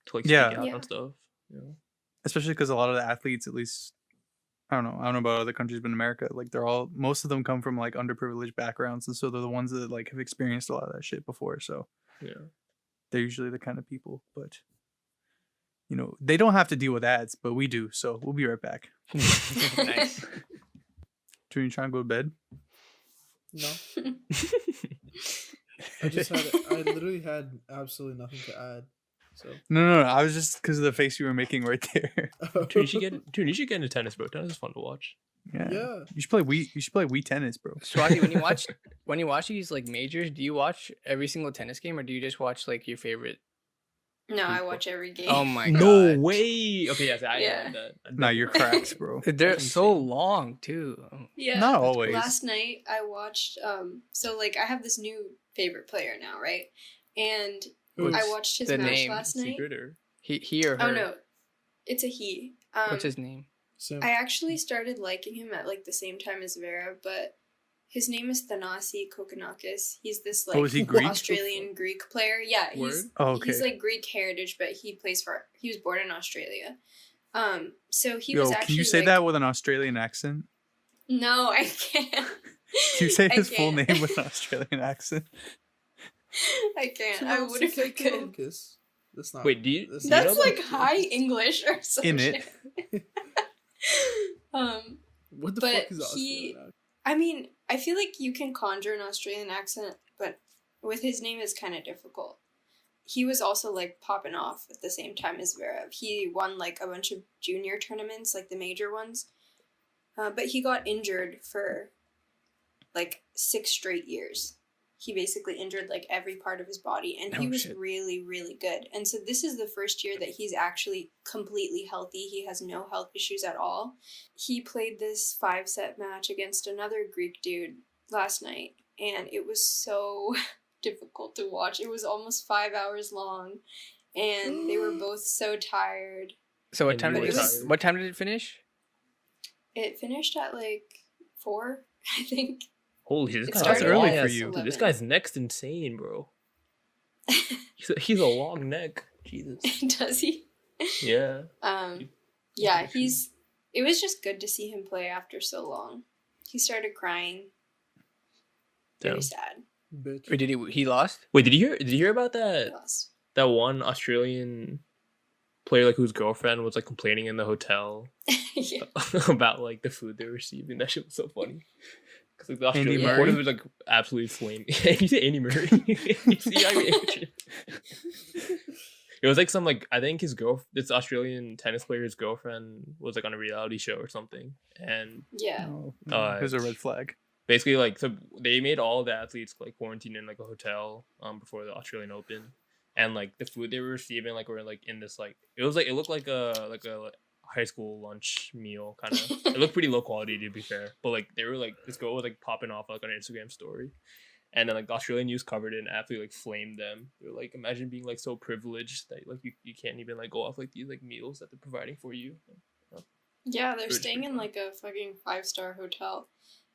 to like speak out on stuff. Yeah. Especially because a lot of the athletes, at least, I don't know about other countries, but in America, like most of them come from like underprivileged backgrounds, and so they're the ones that like have experienced a lot of that shit before. So yeah, they're usually the kind of people, but you know, they don't have to deal with ads, but we do. So we'll be right back. Nice. Do you try and go to bed? No. I literally had absolutely nothing to add. So No. I was just because of the face you were making right there. Dude, you should get into tennis, bro. Tennis is fun to watch. Yeah. You should play Wii tennis, bro. Swati, when you watch these like majors, do you watch every single tennis game or do you just watch like your favorite? No, I watch every game. Oh my god. No way. Okay, yes, I know that. No, you're cracks, bro. They're so long too. Yeah. Not always. Last night I watched so like I have this new favorite player now, right? And I watched his match last night. He or her? Oh no. It's a he. What's his name? I actually started liking him at like the same time as Vera, but his name is Thanasi Kokkinakis. He's this like is he Greek? Australian Greek player. Yeah, he's like Greek heritage, but he was born in Australia. So he was actually. Can you say like, that with an Australian accent? No, I can't. Can you say his full name with an Australian accent? I can't. I would if I could. That's not. Wait, do you? That's like high English or something. In it. What the fuck is Australian accent? I mean, I feel like you can conjure an Australian accent, but with his name it's kind of difficult. He was also like popping off at the same time as Zverev. He won like a bunch of junior tournaments, like the major ones, but he got injured for like 6 straight years. He basically injured like every part of his body, and he was really, really good. And so this is the first year that he's actually completely healthy. He has no health issues at all. He played this 5-set match against another Greek dude last night, and it was so difficult to watch. It was almost 5 hours long, and they were both so tired. So what time did it finish? It finished at like 4, I think. Holy shit, that's early for you. Dude, this guy's neck's insane, bro. he's a long neck. Jesus. Does he? Yeah. Yeah, it was just good to see him play after so long. He started crying. Very sad. Bitch. Wait, he lost? Wait, did you hear about that? He lost. That one Australian player like whose girlfriend was like complaining in the hotel about like the food they were receiving. That shit was so funny. Because like the Australian reporters was like absolutely flaming. You say Andy Murray. It was like some like I think this Australian tennis player's girlfriend was like on a reality show or something, and Yeah. Oh, no, here's a red flag. basically like so they made all the athletes like quarantine in like a hotel before the Australian Open, and like the food they were receiving like were like in this like it looked like a high school lunch meal kind of. It looked pretty low quality to be fair, but like they were like this girl was like popping off like on an Instagram story. And then like the Australian news covered it and absolutely like flamed them. They were like, imagine being like so privileged that like you can't even like go off like these like meals that they're providing for you. Yeah, they're Pretty staying in fun. like a fucking 5-star hotel.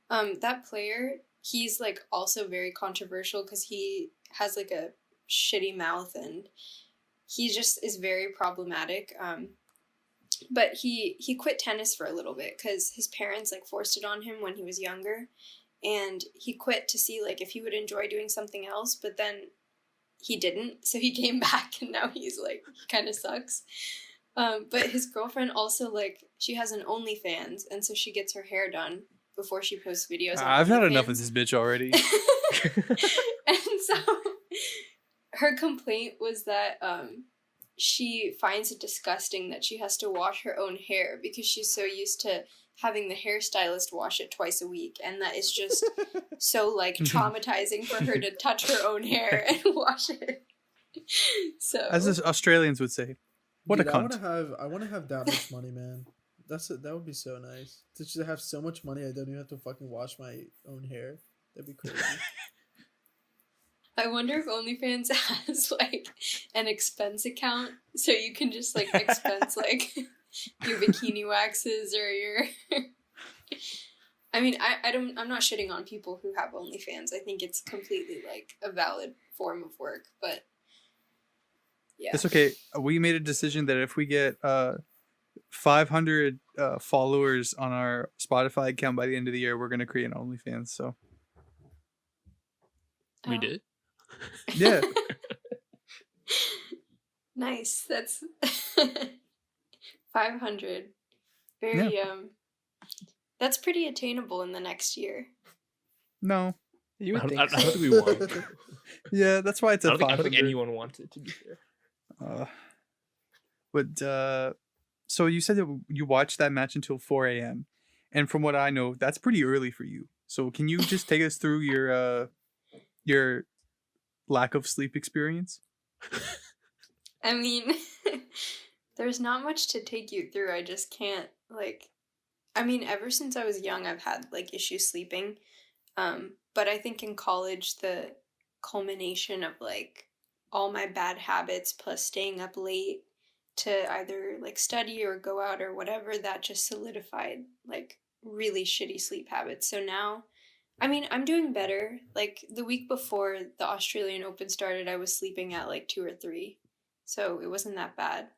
That player, he's like also very controversial because he has like a shitty mouth and he just is very problematic. But he quit tennis for a little bit because his parents like forced it on him when he was younger, and he quit to see like if he would enjoy doing something else. But then he didn't, so he came back and now he's like he kind of sucks. But his girlfriend also like she has an OnlyFans, and so she gets her hair done before she posts videos. On I've had enough of OnlyFans. this bitch already. And so her complaint was that she finds it disgusting that she has to wash her own hair because she's so used to having the hairstylist wash it twice a week, and that it's just so like traumatizing for her to touch her own hair and wash it. So As the Australians would say, what Dude, a cunt. I want to have that much money, man. That would be so nice to just have so much money. I don't even have to fucking wash my own hair. That'd be crazy. I wonder if OnlyFans has like an expense account so you can just like expense like your bikini waxes or your I mean, I'm not shitting on people who have OnlyFans. I think it's completely like a valid form of work, but yeah. It's okay. We made a decision that if we get 500 followers on our Spotify account by the end of the year, we're gonna create an OnlyFans. So We Oh. did. yeah, Nice. That's 500. Very that's pretty attainable in the next year. no, You would I think don't so. think we want it. yeah, that's why it's I a don't think 500. anyone wants it to be fair. So you said that you watched that match until 4 a.m. and from what I know, that's pretty early for you. So can you just take us through your lack of sleep experience? I mean, there's not much to take you through. I just can't like I mean, ever since I was young I've had like issues sleeping. But I think in college the culmination of like all my bad habits plus staying up late to either like study or go out or whatever, that just solidified like really shitty sleep habits. So now, I mean, I'm doing better. Like the week before the Australian Open started, I was sleeping at like 2 or 3. So it wasn't that bad.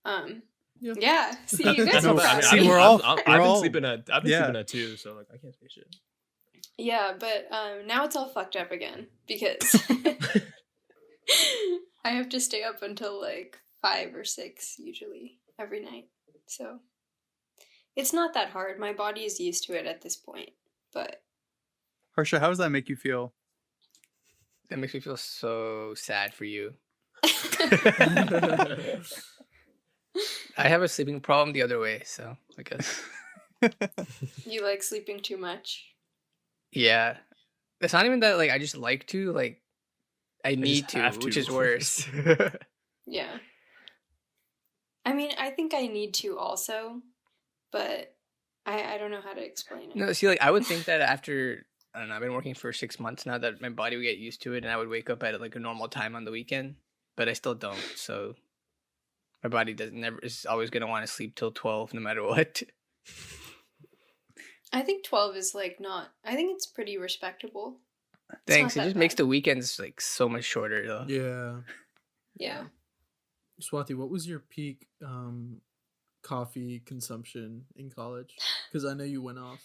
Yeah. Yeah. See, you guys No, are I proud mean, of we're me. all- I've we're been all- sleeping at yeah. sleeping at 2, so like I can't say shit. Yeah, but now it's all fucked up again because I have to stay up until like 5 or 6 usually every night. So it's not that hard. My body is used to it at this point. But Harsha, how does that make you feel? That makes me feel so sad for you. I have a sleeping problem the other way, so I guess. you like sleeping too much? Yeah. It's not even that like I just like to, like I just need to, have which to. is worse. Yeah. I mean, I think I need to also, but I don't know how to explain it. No, see, like I would think that after I don't know, I've been working for 6 months now that my body would get used to it, and I would wake up at like a normal time on the weekend, but I still don't. So my body is always gonna want to sleep till 12 no matter what. I think 12 is like not. I think it's pretty respectable. Thanks. not It that just makes bad. the weekends like so much shorter though. Yeah. Yeah. Swati, what was your peak coffee consumption in college? Because I know you went off.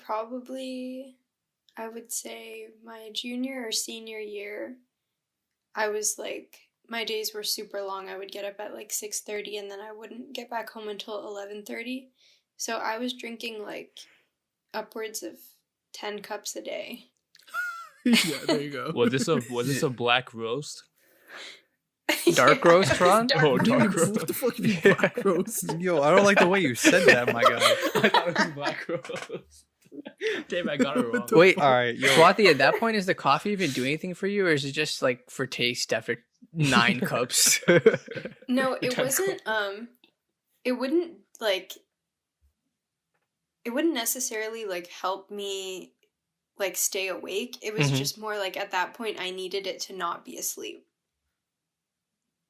Probably I would say my junior or senior year, I was like my days were super long. I would get up at like 6:30 and then I wouldn't get back home until 11:30. So I was drinking like upwards of 10 cups a day. Yeah, there you go. Was this a black roast? Dark roast, Ron? Oh, dark roast. What the fuck you mean black roast? Yo, I don't like the way you said that, my guy. I thought it was black roast. Damn, I got it wrong. Wait, All right, yo. Swati, at that point, is the coffee even doing anything for you, or is it just like for taste after 9 cups? No, it Time wasn't. It wouldn't like. It wouldn't necessarily like help me like stay awake. It was Mhm. just more like at that point I needed it to not be asleep.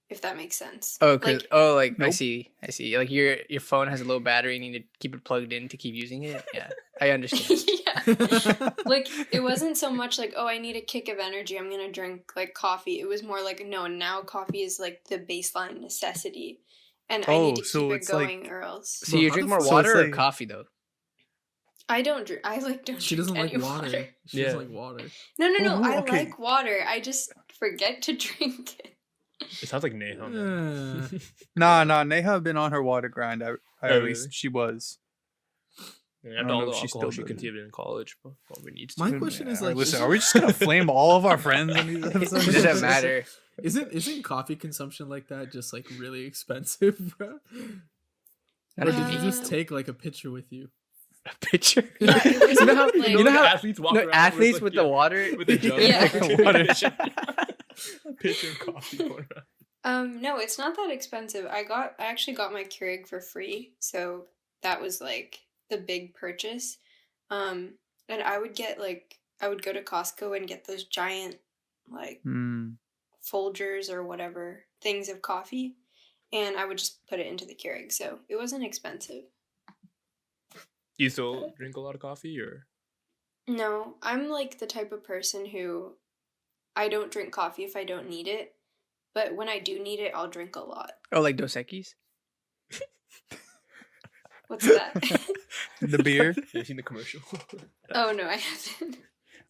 If that makes sense. Oh, I Nope. see. Like your phone has a low battery, and you need to keep it plugged in to keep using it. Yeah, I understand. Yeah. Like it wasn't so much like, oh, I need a kick of energy, I'm gonna drink like coffee. It was more like, no, now coffee is like the baseline necessity, and I need to so keep it it's like- going or else. So Bro, you how drink the more fuck- So it's water or like- coffee though? I don't drink. I like don't. She drink doesn't like any water. She Yeah. doesn't like water. No, no, no. Well, I okay. like water. I just forget to drink it. It sounds like Neha. man. Nah, Neha been on her water grind. Oh, At really? least she was. Yeah, I don't after all know the if she alcohol still she does it. consumed in college, but probably needs to. My question is All right, like, listen, are we just gonna flame all of our friends on these It episodes? doesn't matter. Isn't coffee consumption like that just like really expensive, bro? Not Or a did you big just Uh, take like a picture with you? picture. Yeah, it was You know how- like, you know how- athletes walk No, around athletes like, with yeah, the water. with the jug, Yeah. like, Water. a picture of coffee going around. no, it's not that expensive. I actually got my Keurig for free, so that was like the big purchase. And I would go to Costco and get those giant like Hmm. Folgers or whatever things of coffee, and I would just put it into the Keurig, so it wasn't expensive. Do you still drink a lot of coffee, or No, I'm like the type of person who I don't drink coffee if I don't need it, but when I do need it, I'll drink a lot. Oh, like Dos Equis? What's that? The beer. have you seen the commercial? Oh no, I haven't.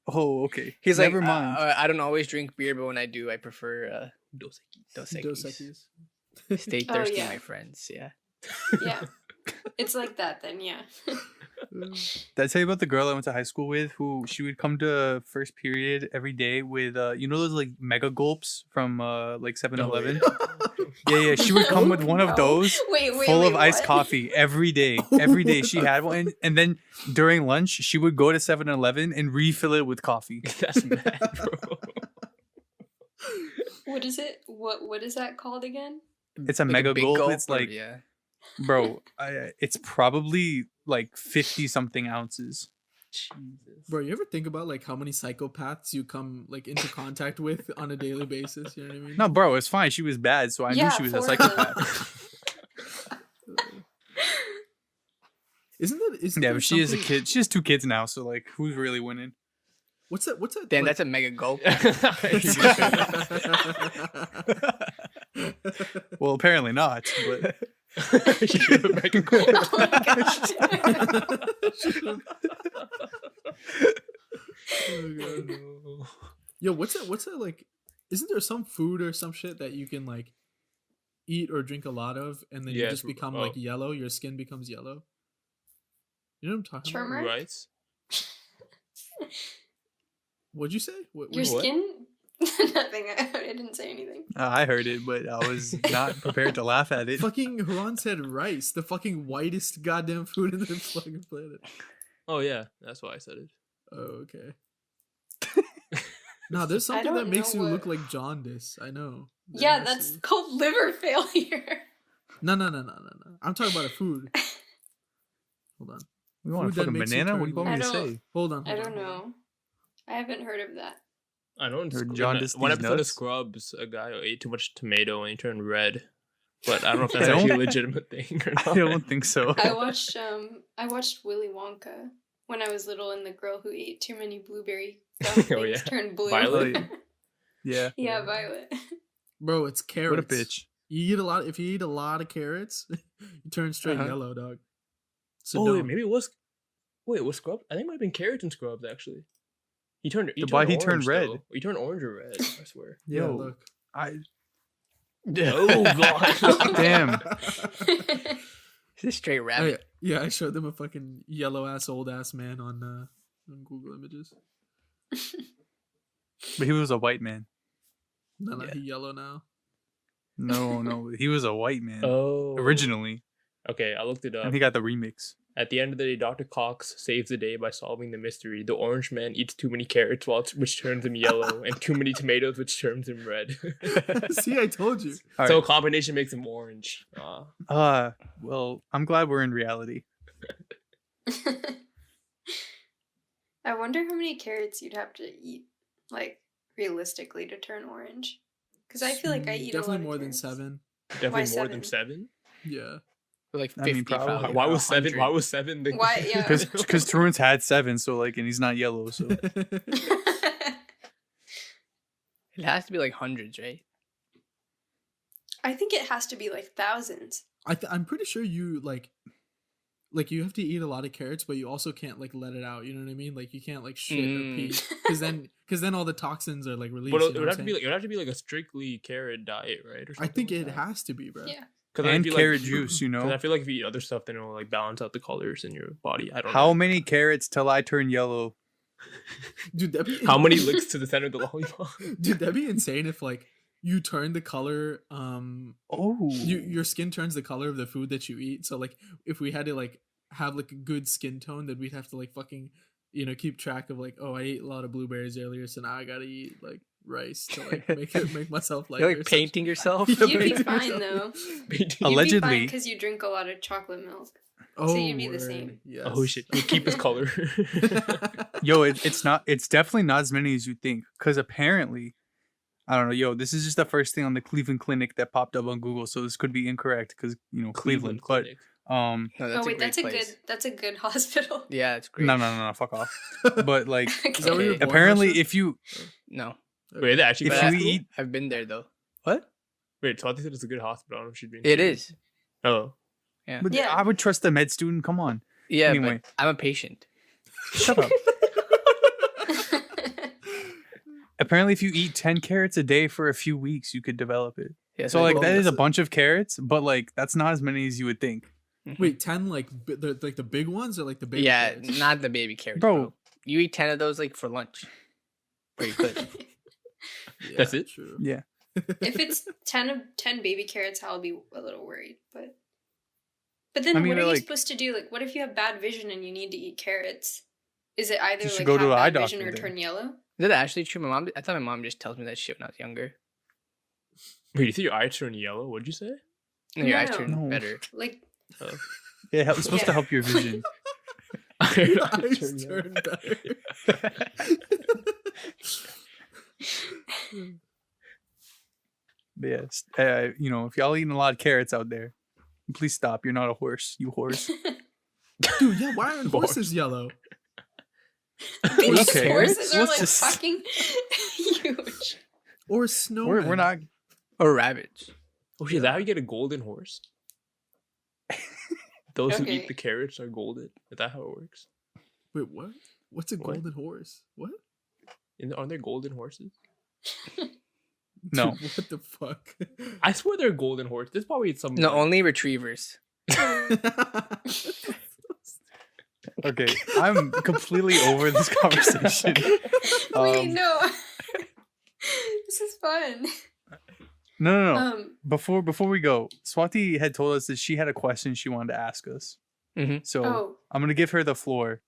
Oh, okay. He's Never like, mind. I don't always drink beer, but when I do, I prefer Dos Equis. Dos Dos Equis. Equis. Stay Oh, thirsty, yeah. my friends. Yeah. Yeah. It's like that then, yeah. Did I tell you about the girl I went to high school with who she would come to first period every day with you know those like mega gulps from like 7-Eleven? Yeah, she would come with one of No. those Wait, full of iced what? coffee every day. Every day she had one and then during lunch she would go to 7-Eleven and refill it with coffee. That's mad, bro. What is it? What is that called again? It's a Like mega big gulp. It's or- like yeah. bro, it's probably like 50 something ounces. Jesus. Bro, you ever think about like how many psychopaths you come like into contact with on a daily basis? You know what I mean? No, bro, it's fine. She was bad, so I knew Yeah, she was a for psychopath. Isn't Yeah, there but she is a something- kid. She has 2 kids now, so like, who's really winning? What's that? What's that? Damn, like- that's a mega gulp. Well, apparently not. But You should have made a call. Oh my god. Oh, God. Yo, what's that like? Isn't there some food or some shit that you can like eat or drink a lot of, and then you Yes, just become oh. like yellow? Your skin becomes yellow. You know what I'm talking Turmeric? about? Right? What'd you say? Your What? skin? Nothing. I didn't say anything. I heard it, but I was not prepared to laugh at it. Fucking Haran said rice, the fucking whitest goddamn food in the fucking planet. Oh yeah, that's why I said it. Oh, okay. No, there's I something that don't makes know you what- look like jaundice. I know. There Yeah, has that's to be. called liver failure. No. I'm talking about a food. Hold on. We want Food a fucking that makes you banana? What do you turn want me I to don't- say? Hold on. I don't know. I haven't heard of that. I know in Or Sc- jaundice in one these episode of nuts? Scrubs, a guy ate too much tomato and he turned red. But I don't know if that's I don't- actually a legitimate thing or not. I don't think so. I watched Willy Wonka when I was little, and the girl who ate too many blueberry gum things Oh, yeah. turned blue. Violet? Yeah. Yeah, Violet. Bro, it's carrots. What a bitch. You eat a lot. If you eat a lot of carrots, you turn straight Uh-huh. yellow, dog. So Oh, wait, don't. maybe it was. Wait, it was Scrubs? I think it might have been carrots and Scrubs, actually. He turned. Why he turned orange, red? though. He turned orange or red, I swear. Yeah, Yo, look. I Oh, God. damn. It's a straight rabbit. I showed them a fucking yellow ass old ass man on Google Images. But he was a white man. No, Yeah. he yellow now. No, he was a white man Oh, originally, Okay, I looked it up. and he got the remix. At the end of the day, Dr. Cox saves the day by solving the mystery. The orange man eats too many carrots, which turns him yellow, and too many tomatoes, which turns him red. See, I told you. All So a right. combination makes him orange. Well, I'm glad we're in reality. I wonder how many carrots you'd have to eat, like, realistically to turn orange. Because I feel like I eat a lot definitely of more than carrots. 7. Definitely more than 7? 7. Yeah. Like I mean, 50 probably. probably. Why was 7? 100. Why was 7? The... Why- yeah. Because Tarun's had 7, so like, and he's not yellow, so It has to be like hundreds, right? I think it has to be like thousands. I'm pretty sure you like you have to eat a lot of carrots, but you also can't like let it out. You know what I mean? Like you can't like shit or pee because then all the toxins are like released. But you it know would what have to I'm be saying? like a strictly carrot diet, right? Or I something think like it that. has to be, bro. Yeah. and carrot juice, you Because I know. feel like if you eat other stuff, then it'll like balance out the colors in your body. I don't How know. many carrots till I turn yellow? Dude, that'd be How many licks to the center of the lollipop? Dude, that'd be insane if like you turn the color Oh, your skin turns the color of the food that you eat. So like if we had to like have like a good skin tone, then we'd have to like fucking keep track of like, oh, I ate a lot of blueberries earlier, so now I gotta eat like rice to like make myself lighter. You're like painting yourself. Yeah, You'd be painting fine yourself. though. Allegedly. because you drink a lot of chocolate milk. Oh, you'd be the word, same. Yes. Oh shit! You keep his color. yo, it's not. It's definitely not as many as you think. Because apparently, I don't know. Yo, this is just the first thing on the Cleveland Clinic that popped up on Google, so this could be incorrect because Cleveland. But Clinic. No, Oh wait, that's a great place. that's a good hospital. Yeah, it's great. no, fuck off. But like, Is that where you were Okay. born, apparently, Russia? if you No, Wait, they actually. if But you I- eat, I've been there though. What? Wait, Swati said it's a good hospital. I don't know if she'd be. It is. Oh. but Yeah. I would trust the med student. Come on. Yeah, Anyway. but I'm a patient. Shut up. Apparently, if you eat 10 carrots a day for a few weeks, you could develop it. Yeah, So like well, that is a that's- bunch of carrots, but like that's not as many as you would think. Wait, 10 like the big ones or like the big yeah, carrots? not the baby carrots, Bro. bro. You eat 10 of those like for lunch. Or you could. Yeah, That's it? True. Yeah. If it's 10 baby carrots, I'll be a little worried. But then I mean, what are you like- supposed to do? Like, what if you have bad vision and you need to eat carrots? Is it either You should like go have to the eye bad vision doctor or then. turn yellow? Is that actually true? I thought my mom just tells me that shit when I was younger. Wait, you think your eyes turn yellow? What'd you say? And your eyes No. turn No. better. Like, Yeah, it's supposed to Yeah. help your vision. Your Eyes eyes turn yellow. turn better. But yes, if y'all eating a lot of carrots out there, please stop. You're not a horse, you horse. Dude, yeah, why aren't Horse. horses yellow? these Okay, horses are let's like just- fucking huge. Or snowmen? We're not. Or rabbits. Oh shit! Is that how you get a golden horse? Those who Okay. eat the carrots are golden. Is that how it works? Wait, what? What's a What? golden horse? What? Aren't there golden horses? No. Dude, what the fuck? I swear they're golden horses. This probably some. No, like- only retrievers. Okay, I'm completely over this conversation. Wait, Um, no. This is fun. No. Before we go, Swati had told us that she had a question she wanted to ask us. Mhm. So Oh, I'm gonna give her the floor.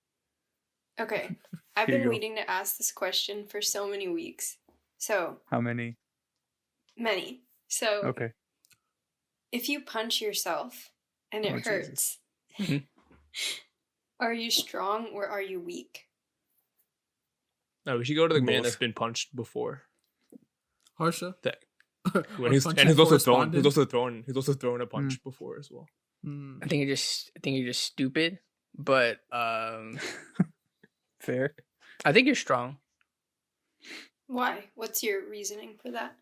okay. I've Here you been go. waiting to ask this question for so many weeks. So How many? many. So Okay. if you punch yourself and it Oh, Jesus. hurts, Mhm. are you strong or are you weak? No, we should go to the man Both. that's been punched before. Harsha? That- Our When he's punching also thrown. correspondent? He's also thrown a punch before as well. Hmm. I think you're just stupid, but Fair. I think you're strong. Why? What's your reasoning for that?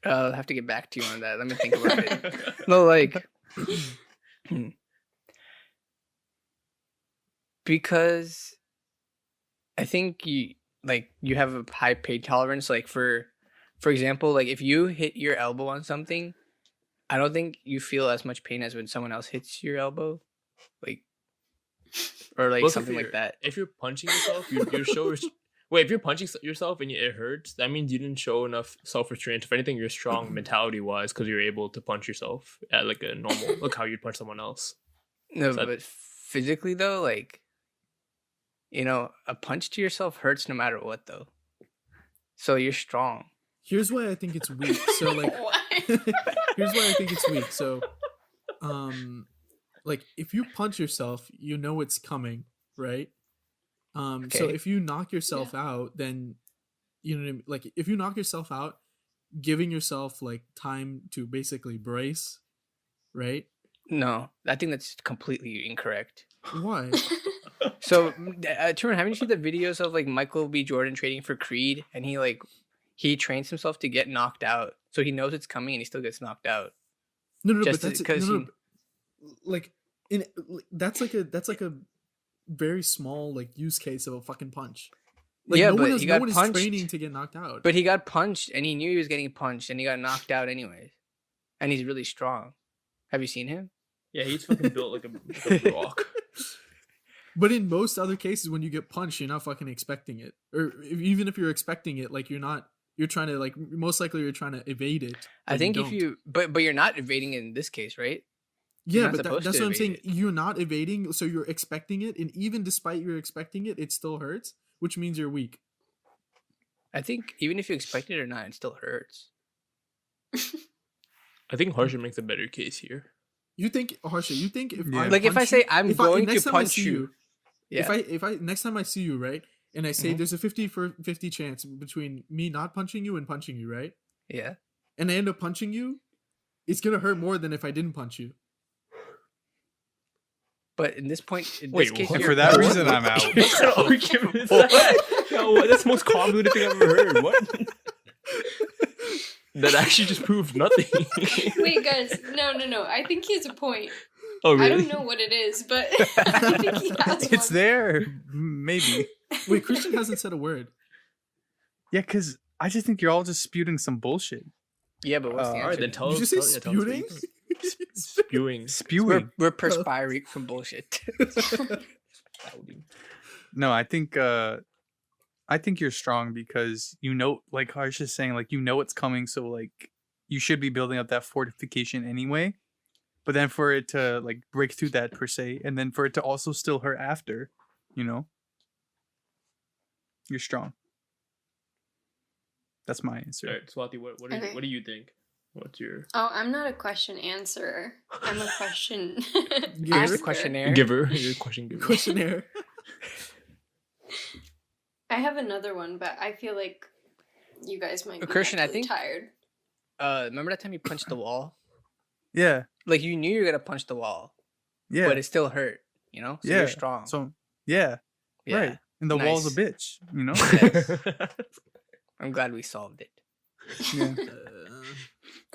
I'll have to get back to you on that. Let me think about it. No, like because I think you have a high pain tolerance. Like for example, like if you hit your elbow on something, I don't think you feel as much pain as when someone else hits your elbow, like or like Plus, if something like you're- that. If you're punching yourself, your shoulders. Wait, if you're punching yourself and it hurts, that means you didn't show enough self-restraint. If anything, you're strong mentality-wise because you're able to punch yourself at like a normal, look how you'd punch someone else. No, So but physically though, like, you know, a punch to yourself hurts no matter what though. So you're strong. Here's why I think it's weak. So like, What? here's why I think it's weak. So, like if you punch yourself, you know it's coming, right? So Okay. if you knock yourself out, then you know what I mean? Like if you knock yourself out, giving yourself like time to basically brace, right? No, I think that's completely incorrect. Why? So, Turin, haven't you seen the videos of like Michael B. Jordan training for Creed, and he trains himself to get knocked out, so he knows it's coming, and he still gets knocked out. No, Just but that's because no, like that's like a very small like use case of a fucking punch. Like, Yeah, no but one is, he no got one is punched. training to get knocked out. But he got punched, and he knew he was getting punched, and he got knocked out anyways. And he's really strong. Have you seen him? Yeah, he's fucking built like a rock. But in most other cases, when you get punched, you're not fucking expecting it. Or even if you're expecting it, like you're trying to like most likely you're trying to evade it. I but think if don't. you, but you're not evading it in this case, right? Yeah, not but supposed that's to what I'm evade saying. it. You're not evading, so you're expecting it, and even despite you're expecting it, it still hurts, which means you're weak. I think even if you expect it or not, it still hurts. I think Harsha makes a better case here. You think, Harsha? You think if Yeah. I Like if I punch say you- I'm if I- going next to time I punch see you, yeah. if I next time I see you, right, and I say Mhm. there's a 50 chance between me not punching you and punching you, right, Yeah. and I end up punching you, it's gonna hurt more than if I didn't punch you. But in this point, in Wait, this case, what? And you're- for that reason, I'm out. What kind of argument is that? No, that's the most convoluted thing I've ever heard. What? That actually just proved nothing. Wait, guys, no. I think he has a point. Oh, really? I don't know what it is, but I think he has It's one. there, maybe. Wait, Christian hasn't said a word. Yeah, because I just think you're all just spewing some bullshit. Yeah, but what's the All answer? right, then tell Did us. you say tell- yeah, tell us what you sputing? think. Spewing. Spewing. We're perspiring from bullshit. No, I think you're strong because you know, like Harsh is saying, like you know it's coming, so like you should be building up that fortification anyway. But then for it to like break through that per se, and then for it to also still hurt after, you know, you're strong. That's my answer. All right, Swati, what Okay. do you think? What's your Oh, I'm not a question answerer. I'm a question. Giver? Ask the asker. questionnaire. giver? Your question giver. Questionnaire. I have another one, but I feel like you guys might be Christian, I mentally think- tired. Remember that time you punched the wall? Yeah, Like you knew you were gonna punch the wall, yeah, but it still hurt. You know, so yeah. you're strong. So yeah, yeah. right. And the wall's a Nice. bitch, you know. Yes. I'm glad we solved it. Yeah.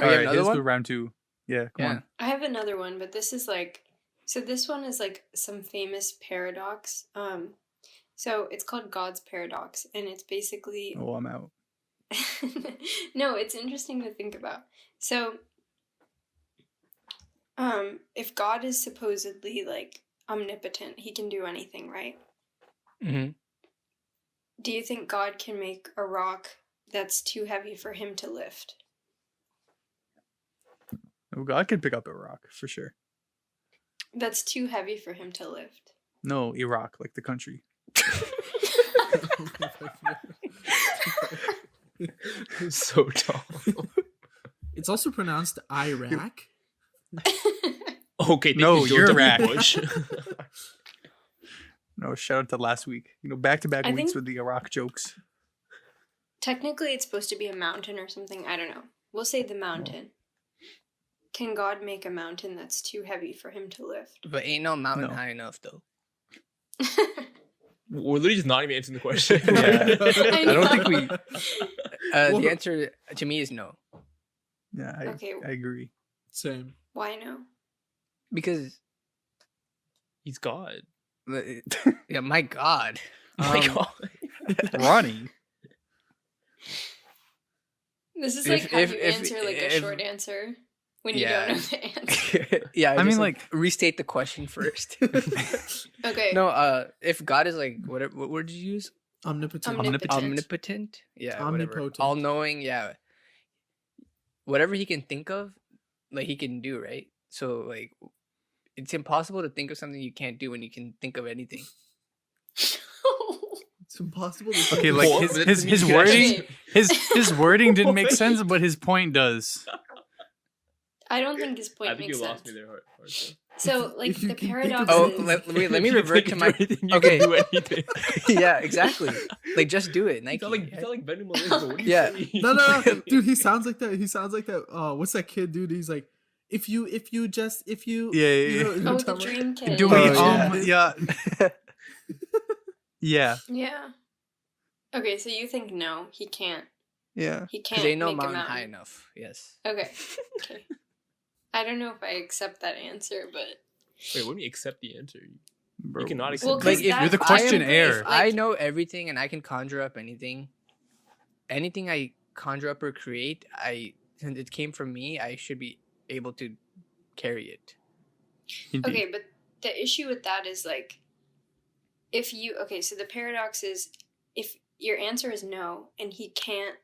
Oh, All you have right, another here's one? the round two. Yeah, come Yeah. on. I have another one, but this is like so this one is like some famous paradox. So it's called God's paradox, and it's basically Oh, I'm out. no, it's interesting to think about. So if God is supposedly like omnipotent, he can do anything, right? Mm-hmm. Do you think God can make a rock that's too heavy for him to lift? Oh, God could pick up a rock for sure. That's too heavy for him to lift. No, Iraq, like the country. So tall. It's also pronounced Iraq. Okay, thank No, you, you're George W. rack. Bush. No, shout out to last week. You know, back-to-back I weeks think- with the Iraq jokes. Technically, it's supposed to be a mountain or something. I don't know. We'll say the mountain. Can God make a mountain that's too heavy for him to lift? But ain't no mountain No. high enough though. We're literally just not even answering the question. Yeah. I I don't think know. we. Well- The answer to me is no, Yeah, Okay. I agree. Same. Why no? because He's God. yeah, my God. My Um, God. Ronnie. This is If- like how if- you if- answer like a if- short answer when you Yeah. don't know the answer. yeah, I just, mean, like- restate the question first. Okay. No, if God is like what word did you use? Omnipotent. Omnipotent. Yeah, whatever. Omnipotent. All knowing. Yeah, whatever he can think of, like he can do, right? So like, it's impossible to think of something you can't do when you can think of anything. It's impossible to Okay, think like Well, his you wording, actually- his wording didn't make sense, but his point does. I don't think his I point think makes you lost sense. me there, Harsha. So, like, if you the can think paradox of Oh, is... wait. Let me If you revert to can my. do anything, you Okay. can do anything. Yeah, exactly. Like just do it, You Nike. sound like Benny Malaysia. What do you Yeah. say? No, dude, he sounds like that. He sounds like that. What's that kid, dude? He's like, if you, Yeah, you yeah. know Oh, what the I'm talking dream kid. Do we? Oh, Yeah. Yeah. Yeah. Okay, so you think no, he can't. Yeah. He Because can't they know make a mountain mountain. high enough. Yes. Okay. Okay. I don't know if I accept that answer, but Wait, what do you accept the answer? Bro, cannot listen, accept well, it. Like, because if you're the I am- questionnaire. I know everything and I can conjure up anything. Anything I conjure up or create, since it came from me, I should be able to carry it. Indeed. okay, but the issue with that is like, so the paradox is if your answer is no and he can't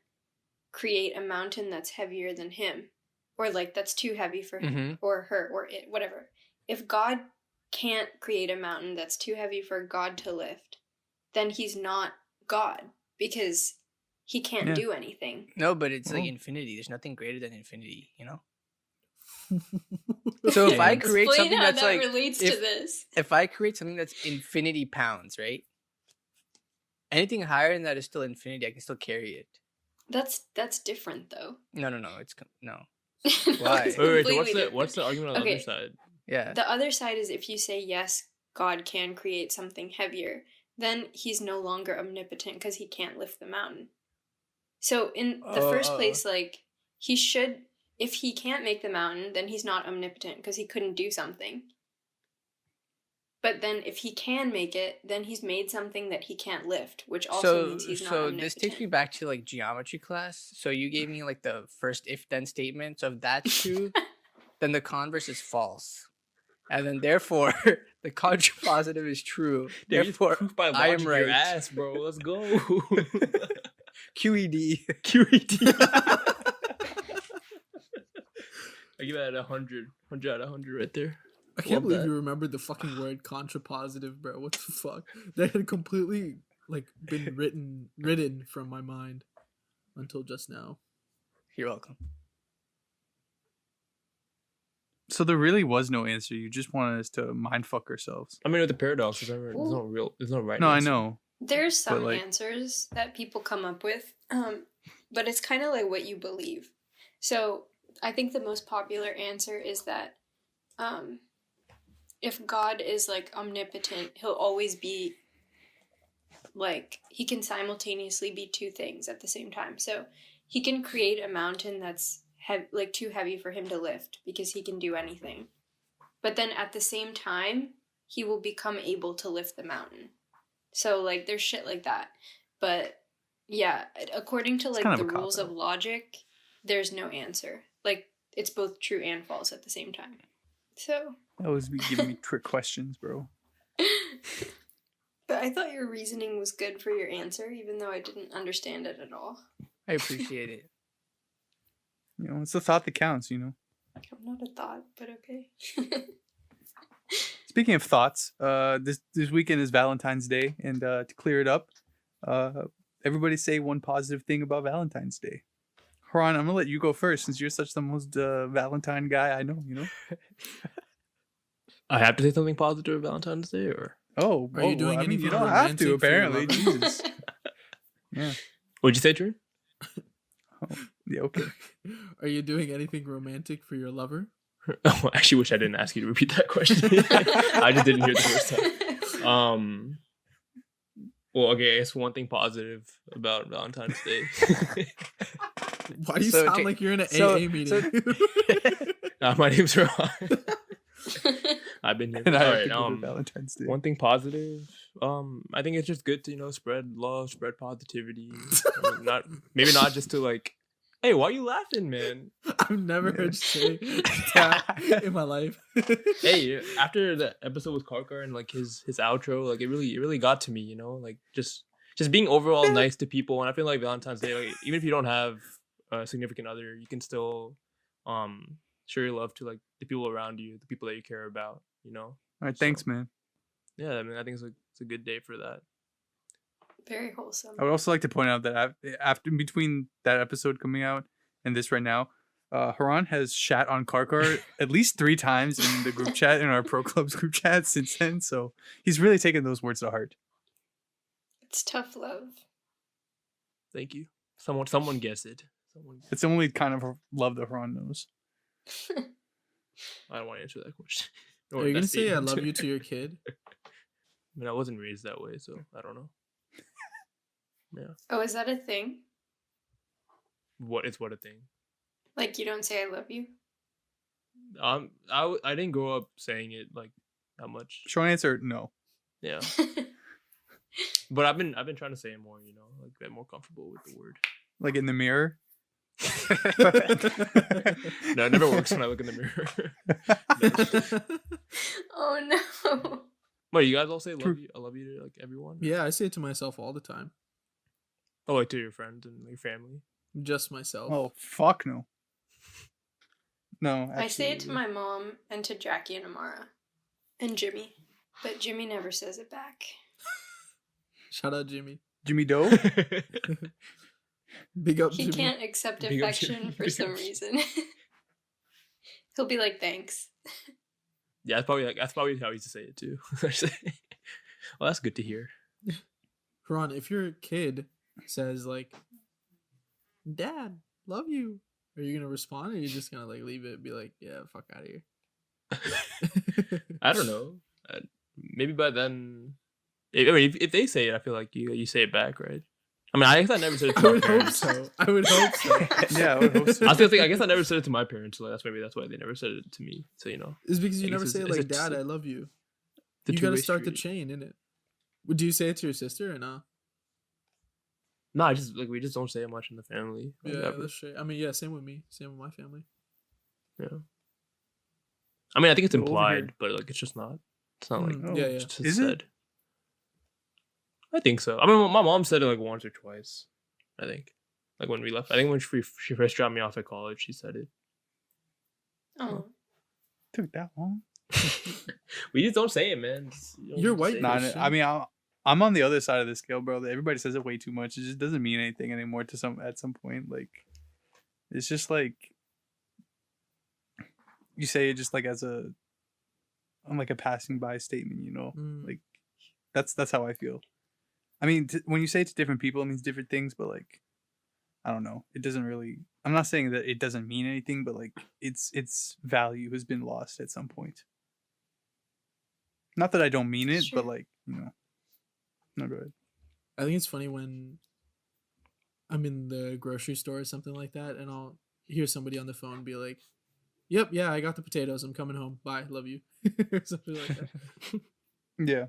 create a mountain that's heavier than him, or like that's too heavy for him Mm-hmm. or her or it, whatever. If God can't create a mountain that's too heavy for God to lift, then he's not God because he can't Yeah. do anything. No, but it's like Oh. infinity. There's nothing greater than infinity, you know? So if I Explain create Explain something how that's that like, relates to this. if I create something that's infinity pounds, right? Anything higher than that is still infinity. I can still carry it. That's different though. No. It's no. No, Why? it's Wait, so completely what's the argument on the Okay. other side? Yeah. The other side is if you say yes, God can create something heavier, then he's no longer omnipotent because he can't lift the mountain. So in the first place, like he should, if he can't make the mountain, then he's not omnipotent because he couldn't do something. But then if he can make it, then he's made something that he can't lift, which also means he's not omnipotent. this takes me back to like geometry class. So you gave me like the first if then statement. So if that's true, then the converse is false. And then therefore the contrapositive is true. There's Therefore proof by I am logic, right. your ass, bro. Let's go. QED. QED. I give that 100. 100 out of 100 right there. I can't Love believe that. you remembered the fucking word contrapositive, bro. What the fuck? That had completely like been written from my mind until just now. You're welcome. So there really was no answer. You just wanted us to mindfuck ourselves. I mean, with the paradox, there's no real, there's no right No, I answer. know. There's some like- answers that people come up with, but it's kind of like what you believe. So I think the most popular answer is that if God is like omnipotent, he'll always be like, he can simultaneously be two things at the same time. So he can create a mountain that's like too heavy for him to lift because he can do anything. But then at the same time, he will become able to lift the mountain. So like there's shit like that. But yeah, according to like kind of the a rules of cop-out. logic, there's no answer. Like it's both true and false at the same time. So That was be giving me trick questions, bro. but I thought your reasoning was good for your answer, even though I didn't understand it at all. I appreciate it. You know, it's the thought that counts, you know. I'm not a thought, but okay. Speaking of thoughts, this weekend is Valentine's Day, and to clear it up, everybody say one positive thing about Valentine's Day. Haran, I'm gonna let you go first since you're such the most Valentine guy I know. You know. I have to say something positive about Valentine's Day, or Oh, Are you doing I mean, you anything don't have to. romantic for your Apparently, lover? Jesus. Yeah. what'd you say, Drew? Yeah. Okay. Are you doing anything romantic for your lover? Oh, I actually wish I didn't ask you to repeat that question. I just didn't hear the first time. Well, okay, I guess one thing positive about Valentine's Day. Why do you So sound ta- like you're in an so- AA meeting? My name's Ron. I've been here. And I All have right, to go to Valentine's Day. one thing positive. I think it's just good to spread love, spread positivity. Maybe not just to like, hey, why are you laughing, man? I've never heard you say that in my life. Hey, after the episode with Karkar and like his outro, like it really got to me, like just just being overall nice to people. And I feel like Valentine's Day, like, even if you don't have a significant other, you can still show your love to like the people around you, the people that you care about, you know. All right, So, thanks, man. yeah, I mean, I think it's a good day for that. Very wholesome. I would also like to point out that after between that episode coming out and this right now, Haran has shat on Karkar at least 3 times in the group chat, in our Pro Clubs group chat since then. So he's really taken those words to heart. It's tough love. Thank you. Someone guess it. It's the only kind of love that Haran knows. I don't want to answer that question. Are you that gonna say I statement. love you to your kid? I mean, I wasn't raised that way, so I don't know. Yeah. Oh, is that a thing? What a thing. Like, you don't say I love you? I didn't grow up saying it like that much. Short answer, no. Yeah. But I've been trying to say it more, you know, like get more comfortable with the word. Like in the mirror. No, it never works when I look in the mirror. Oh no. What, you guys all say love you? I love you to like everyone? Yeah, I say it to myself all the time. Oh, like to your friends and your family? Just myself. Oh, fuck no. No, I say it to absolutely. my mom and to Jackie and Amara. And Jimmy. But Jimmy never says it back. Shout out Jimmy. Jimmy Doe. Big up He Jimmy. can't accept Big up affection Jimmy. for some reason. He'll be like, thanks. Yeah, that's probably how he used to say it too. Well, that's good to hear. Ron, if your kid says like, "Dad, love you," are you gonna respond, or are you just gonna like leave it and be like, "Yeah, fuck out of here"? I don't know. Maybe by then, I mean, if they say it, I feel like you say it back, right? I mean, I guess I never said it to I my would hope parents. so. I would hope so. Yeah, I would hope so. I was gonna think. I guess I never said it to my parents. So like, that's why they never said it to me. So you know, It's because you I never guess say it it's like, a- "Dad, I love you." the You gotta two-way start the street. chain, innit? Would you say it to your sister or not? No, I just like we just don't say it much in the family. Like, Yeah, ever. that's straight. I mean, yeah, same with me. Same with my family. Yeah. I mean, I think it's Go over implied, here. but like it's just not. It's not like Mm, yeah, yeah. it's just Is it? said. I think so. I mean, my mom said it like once or twice. I think, like when we left. I think when she first dropped me off at college, she said it. Oh. Took that long. We just don't say it, man. You don't You're need to white, say it. Nah, Christian. I mean, I'm on the other side of the scale, bro. Everybody says it way too much. It just doesn't mean anything anymore at some point. Like, it's just like you say it just like as on like a passing by statement, you know. Mm. Like that's how I feel. I mean, when you say it to different people, it means different things. But like, I don't know. It doesn't really. I'm not saying that it doesn't mean anything, but like its value has been lost at some point. Not that I don't mean it, Sure. but like, you know. No, go ahead. I think it's funny when I'm in the grocery store or something like that, and I'll hear somebody on the phone be like, "Yep, yeah, I got the potatoes. I'm coming home. Bye, love you," or something like that. Yeah.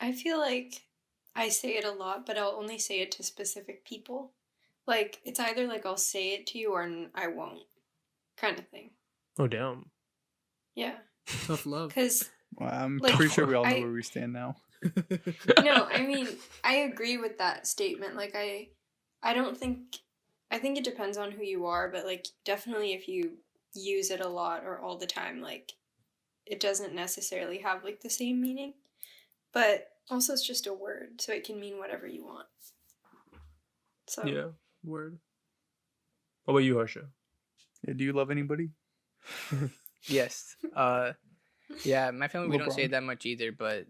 I feel like I say it a lot, but I'll only say it to specific people. Like, it's either like I'll say it to you or I won't, kind of thing. Oh damn. Yeah. Tough love. Because, Well, I'm Like, pretty sure we all know I- where we stand now. no, I mean, I agree with that statement. Like, I think it depends on who you are, but like, definitely if you use it a lot or all the time, like, it doesn't necessarily have like the same meaning. But also, it's just a word, so it can mean whatever you want. So, Yeah. Word. What about you, Harsha? Yeah, do you love anybody? Yes. Yeah, my family, we don't say LeBron. it that much either, but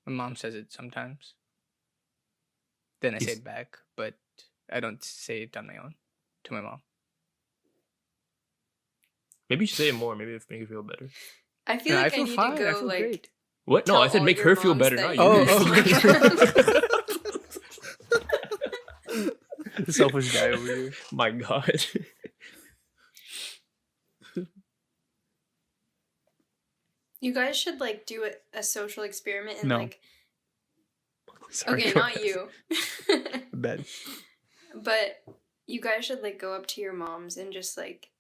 my mom says it sometimes. Then I say Yes. it back, but I don't say it on my own to my mom. Maybe you should say it more. Maybe it make you feel better. I feel Yeah, like I need fine. to I go feel like great. What? No, tell I said all make your her feel moms better, that not you- you. The selfish guy over here. My God. You guys should like do a social experiment and No. like Sorry, okay, go not ahead. you. Bed. But you guys should like go up to your moms and just like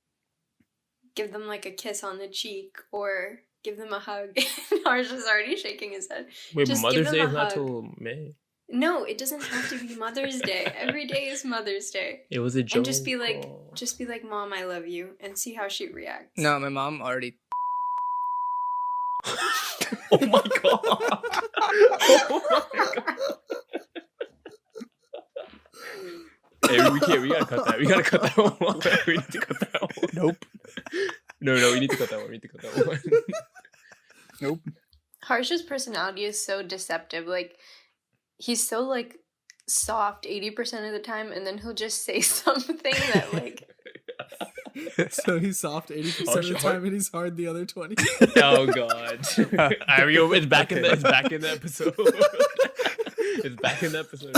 give them like a kiss on the cheek or give them a hug. Harsha's already shaking his head. Wait, Just but give Mother's them Day a is not hug. till May. No, it doesn't have to be Mother's Day. Every day is Mother's Day. It was a joke. And just be like, Mom, I love you, and see how she reacts. No, my mom already. Oh my god. Oh my god. Hey, we gotta cut that. We gotta cut that one. We need to cut that one. Nope. No, we need to cut that one. We need to cut that one. Nope. Harsha's personality is so deceptive. Like, he's so, like, soft 80% of the time, and then he'll just say something that, like... So he's soft 80% of the time, and he's hard the other 20. Oh god. It's back in the episode. It's back in the episode.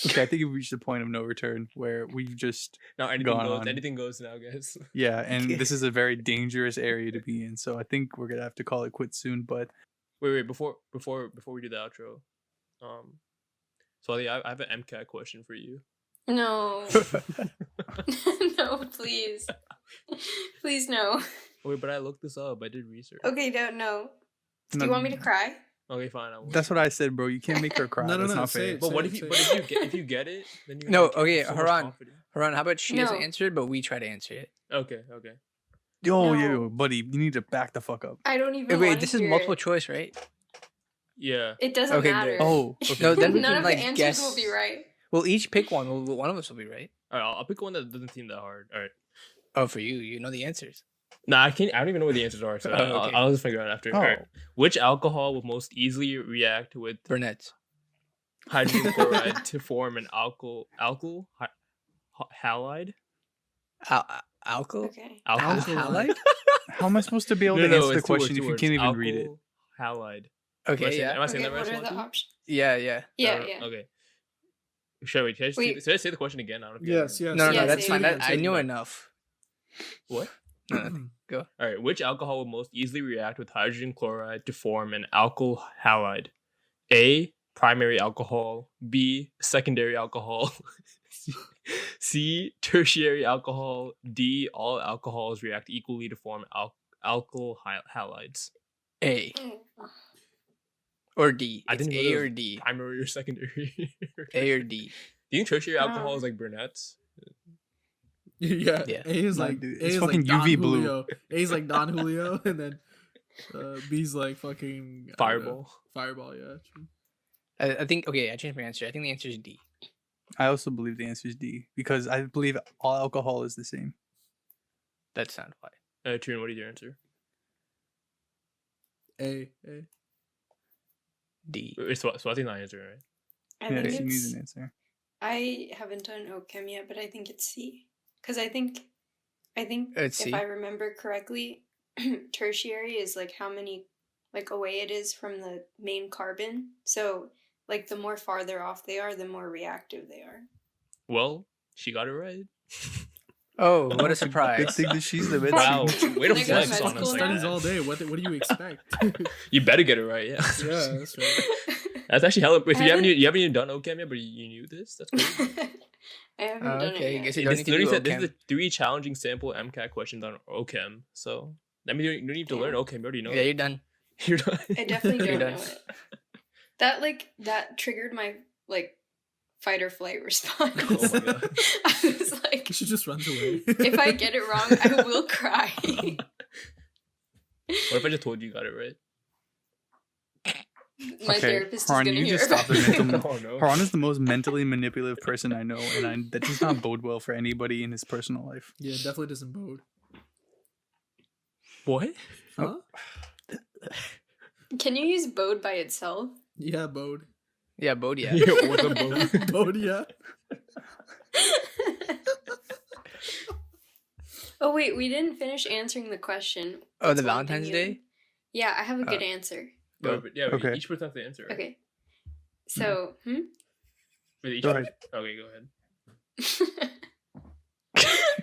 Okay, I think we've reached the point of no return where we've just Now anything goes now, guys. yeah, and this is a very dangerous area to be in. So I think we're gonna have to call it quits soon. But Wait, before we do the outro, so I have an MCAT question for you. No. No, please. Please, no. Wait, but I looked this up. I did research. Okay, don't know. Do No, you want me to cry? Okay, fine. I will. that's what I said, bro. You can't make her cry. No, That's no, not say fair. it. But what Say if you get it? Then you No, like, okay, so much Haran. confidence. Haran, how about she doesn't No. answer it, but we try to answer it? Okay. Yo, No. yo, buddy, you need to back the fuck up. I don't even Wait, want this to is hear multiple it. choice, right? Yeah. It doesn't Okay, matter. good. Oh, okay. No, then we None can of like the answers guess. will be right. We'll each pick one. One of us will be right. All right, I'll pick one that doesn't seem that hard. All right. Oh, for you, you know the answers. Nah, I don't even know what the answers are. So Oh, okay. I'll just figure it out after. Oh. All right. Which alcohol will most easily react with Burnett's. hydrogen chloride to form an halide? Alcohol? Okay. Halide? How am I supposed to be able to answer the it's question if you can't even read it? Halide. Okay, yeah. Am I saying Okay, that right? what are the Swathi? options? Yeah. Yeah, yeah. Okay. Should I Wait. say the question again? I don't know if you Yes, have it. yes. No, Yeah, that's say fine. it again, I know enough. What? No, nothing. Go. All right. Which alcohol will most easily react with hydrogen chloride to form an alkyl halide? A. Primary alcohol. B. Secondary alcohol. C. Tertiary alcohol. D. All alcohols react equally to form alkyl halides. A Mm. or D. I It's didn't know A there or was D. Primary or secondary? A or D. Do you think tertiary Ah. alcohol is like brunettes? Yeah. Yeah. A is Nah, like dude, A it's is fucking like Don UV blue. Julio. A is like Don Julio, and then B's like fucking I don't know. Fireball. Fireball, yeah. True. I think. Okay, I changed my answer. I think the answer is D. I also believe the answer is D because I believe all alcohol is the same. That sounds why. Trin, what is your answer? A. D. Swati's not answering, right? I Yeah, think she needs it's. an answer. I haven't done OChem yet, but I think it's C. Because I think It's if C? I remember correctly, tertiary is like how many like away it is from the main carbon. So like the more farther off they are, the more reactive they are. Well, she got it right. Oh, what a Good surprise! thing that she's the med Wow, student. way to Can I go to flex med on school us. now? Studies all day. What do you expect? You better get it right, yeah. Yeah, that's right. That's actually hella. If I you haven't even done OChem yet, but you knew this, that's crazy. I haven't done Okay, it I guess yet. you don't This need to literally do said this is OChem. the 3 challenging sample MCAT questions on OChem. So that means you don't need to learn OChem. You already know. Yeah, you're done. You're done. I definitely You're don't know done. it. That triggered my like fight or flight response. Oh my God. I was like, She just runs away. if I get it wrong, I will cry. What if I just told you got it right? My Okay, therapist Haran, is gonna you hear just about stop the mental. Oh no. Haran is the most mentally manipulative person I know, and that does not bode well for anybody in his personal life. Yeah, definitely doesn't bode. What? Huh? Can you use bode by itself? Yeah, bode. Yeah, Bodia. Yeah, what's up, bro? Bode, yeah. Oh wait, we didn't finish answering the question. Oh, That's the one thing Valentine's you Day? didn't- Yeah, I have a good Oh. answer. Yeah, Okay. each person has to answer. Right? Okay. So, Wait, each Go person- Okay, go ahead.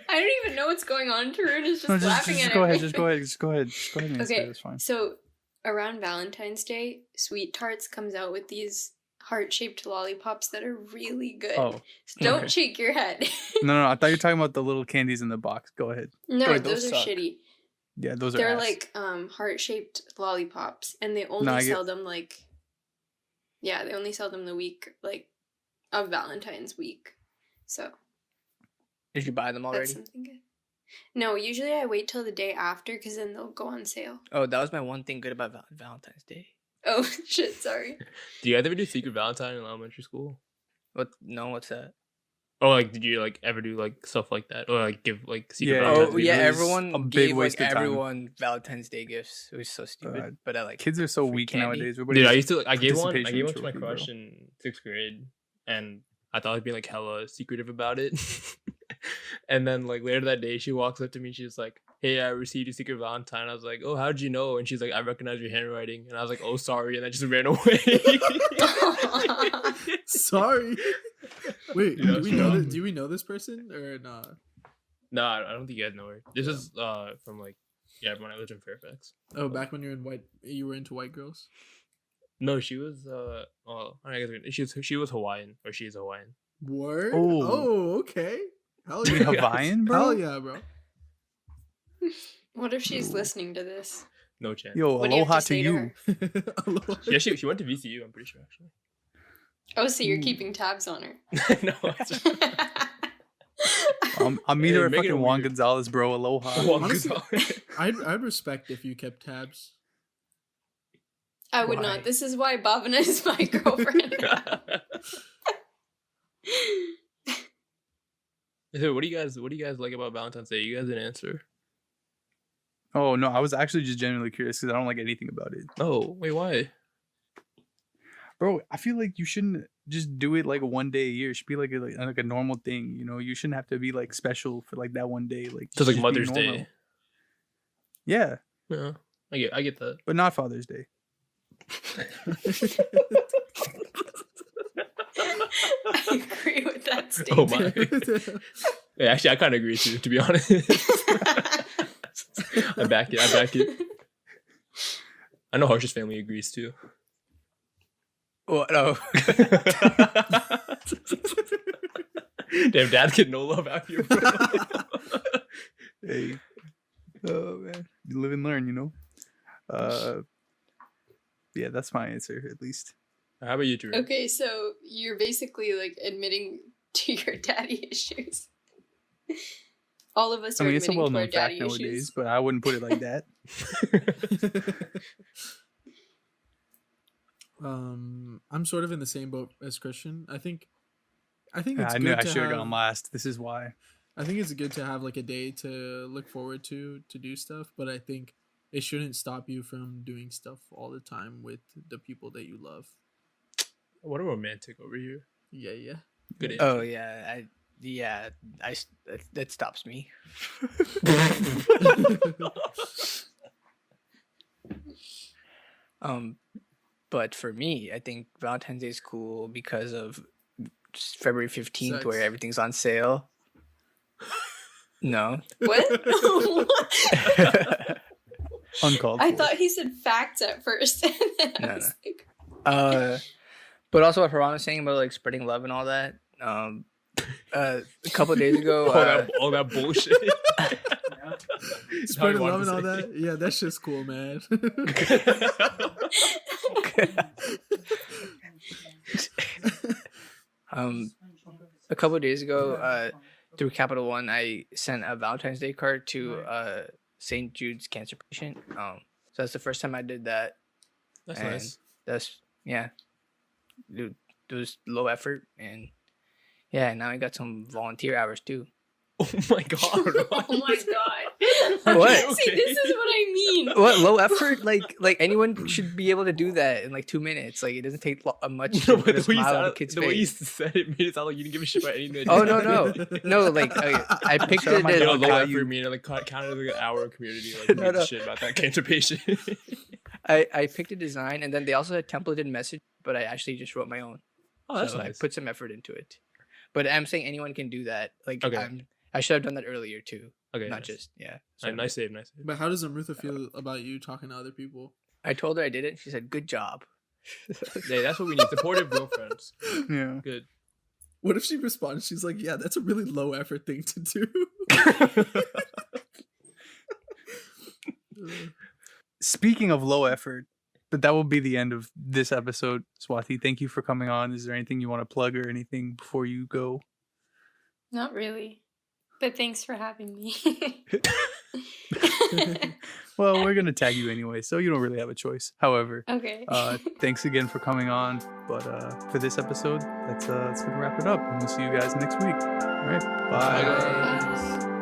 I don't even know what's going on. Tarun is just No, laughing just at go ahead. everything. Just go ahead and answer. Okay, It's fine. so around Valentine's Day, Sweet Tarts comes out with these heart-shaped lollipops that are really good. Oh So don't okay. shake your head. no! I thought you were talking about the little candies in the box. Go ahead. No, Wait, those those are suck. shitty. Yeah, those are They're ass. like heart-shaped lollipops, and they No, only I get- sell them like, yeah, they only sell them the week like of Valentine's week. So Did you buy them that's already? something good. No, usually I wait till the day after because then they'll go on sale. Oh, that was my one thing good about Valentine's Day. Oh shit! Sorry. Do you guys ever do Secret Valentine in elementary school? What? No, what's that? Or like, did you like ever do like stuff like that, or like give like Secret Yeah. Valentine? Oh yeah, it was a everyone big gave like waste of time. everyone Valentine's Day gifts. It was so stupid. God. But I like Kids are so free weak candy. nowadays. Everybody Dude, I just- used to. I gave one. I participation gave one to my trophy, bro. crush in 6th grade, and I thought I'd be like hella secretive about it. And then like later that day, she walks up to me. She's like, "Hey, I received your Secret Valentine." I was like, "Oh, how'd you know?" And she's like, "I recognize your handwriting." And I was like, "Oh, sorry," and I just ran away. Sorry. Wait, Yeah, do we know sure. this? Do we know this person or not? No, I don't think you guys know her. This is from like when I lived in Fairfax. Oh, back when you were into white girls. No, she was I guess she was Hawaiian, or she is Hawaiian. Word. Oh. Oh, okay. Hell You yeah. mean Hawaiian, bro? Hell yeah, bro. What if she's listening to this? No chance. Yo, What do you have aloha to to say to you. her? Aloha. Yeah, she went to VCU. I'm pretty sure actually. Oh, so you're Ooh. keeping tabs on her. No, it's I'll meet Hey, her at make it fucking Juan weird. Gonzalez, bro. Aloha. Juan Honestly, Gonzalez. I'd respect if you kept tabs. I would Why? not. This is why Bhavana is my girlfriend. So what do you guys like about Valentine's Day? You guys didn't answer. Oh no, I was actually just genuinely curious because I don't like anything about it, Oh, wait, why? bro. I feel like you shouldn't just do it like one day a year. It should be like a normal thing. You know, you shouldn't have to be like special for like that one day. Like Just like be Mother's normal. Day. Yeah, Yeah, I get that. but not Father's Day. I agree with that Oh statement. my. Yeah, actually, I kind of agree too. To be honest, I back it. I know Harsh's family agrees too. What? Oh, Damn, dad get no love out here, bro. Hey, oh man, you live and learn, you know. Yeah, that's my answer at least. How about you, Drew? Okay, so you're basically like admitting to your daddy issues. All of us I are mean, it's a admitting to our well-known fact daddy nowadays, issues. but I wouldn't put it like that. I'm sort of in the same boat as Christian. I think it's I good knew I to should have have. gone last. This is why. I think it's good to have like a day to look forward to do stuff, but I think it shouldn't stop you from doing stuff all the time with the people that you love. What a romantic over here. Yeah. Good answer. oh yeah. That stops me. But for me, I think Valentine's Day is cool because of just February 15th, Sex. where everything's on sale. No. What? Uncalled I for. thought he said facts at first. And then I No, was like, But also what Haran was saying about like spreading love and all that. A couple of days ago, all that bullshit. Spreading How you love and all wanted to that. Yeah, that shit's cool, man. a couple of days ago, through Capital One, I sent a Valentine's Day card to St. Jude's cancer patient. So that's the first time I did that. That's And nice. That's Dude, it was low effort, and yeah, now I got some volunteer hours too. Oh my god. oh my god. What? See, this is what I mean. What, low effort? Like anyone should be able to do that in like 2 minutes. Like it doesn't take much No, to but put a smile on a kid's the way you face. said it made it sound like you didn't give a shit about anything. Oh no. Like I picked Shout out it. my You know, dog, low Kyle, effort you- meaning like counted like an hour of community like No, no, no. shit about that cancer patient. I picked a design, and then they also had templated message, but I actually just wrote my own. Oh, that's So I nice. put some effort into it. But I'm saying anyone can do that. Like Okay. I should have done that earlier too, Okay, not nice. just yeah. Nice save, nice save. But how does Amrutha feel about you talking to other people? I told her I did it. She said, "Good job." Hey, that's what we need. Supportive girlfriends. Yeah. Good. What if she responds? She's like, "Yeah, that's a really low effort thing to do." Speaking of low effort, but that will be the end of this episode. Swathi, thank you for coming on. Is there anything you want to plug or anything before you go? Not really. But thanks for having me. Well, we're gonna tag you anyway, so you don't really have a choice. However, Okay. thanks again for coming on. But for this episode, that's gonna wrap it up, and we'll see you guys next week. All right, bye. Bye, guys. Bye.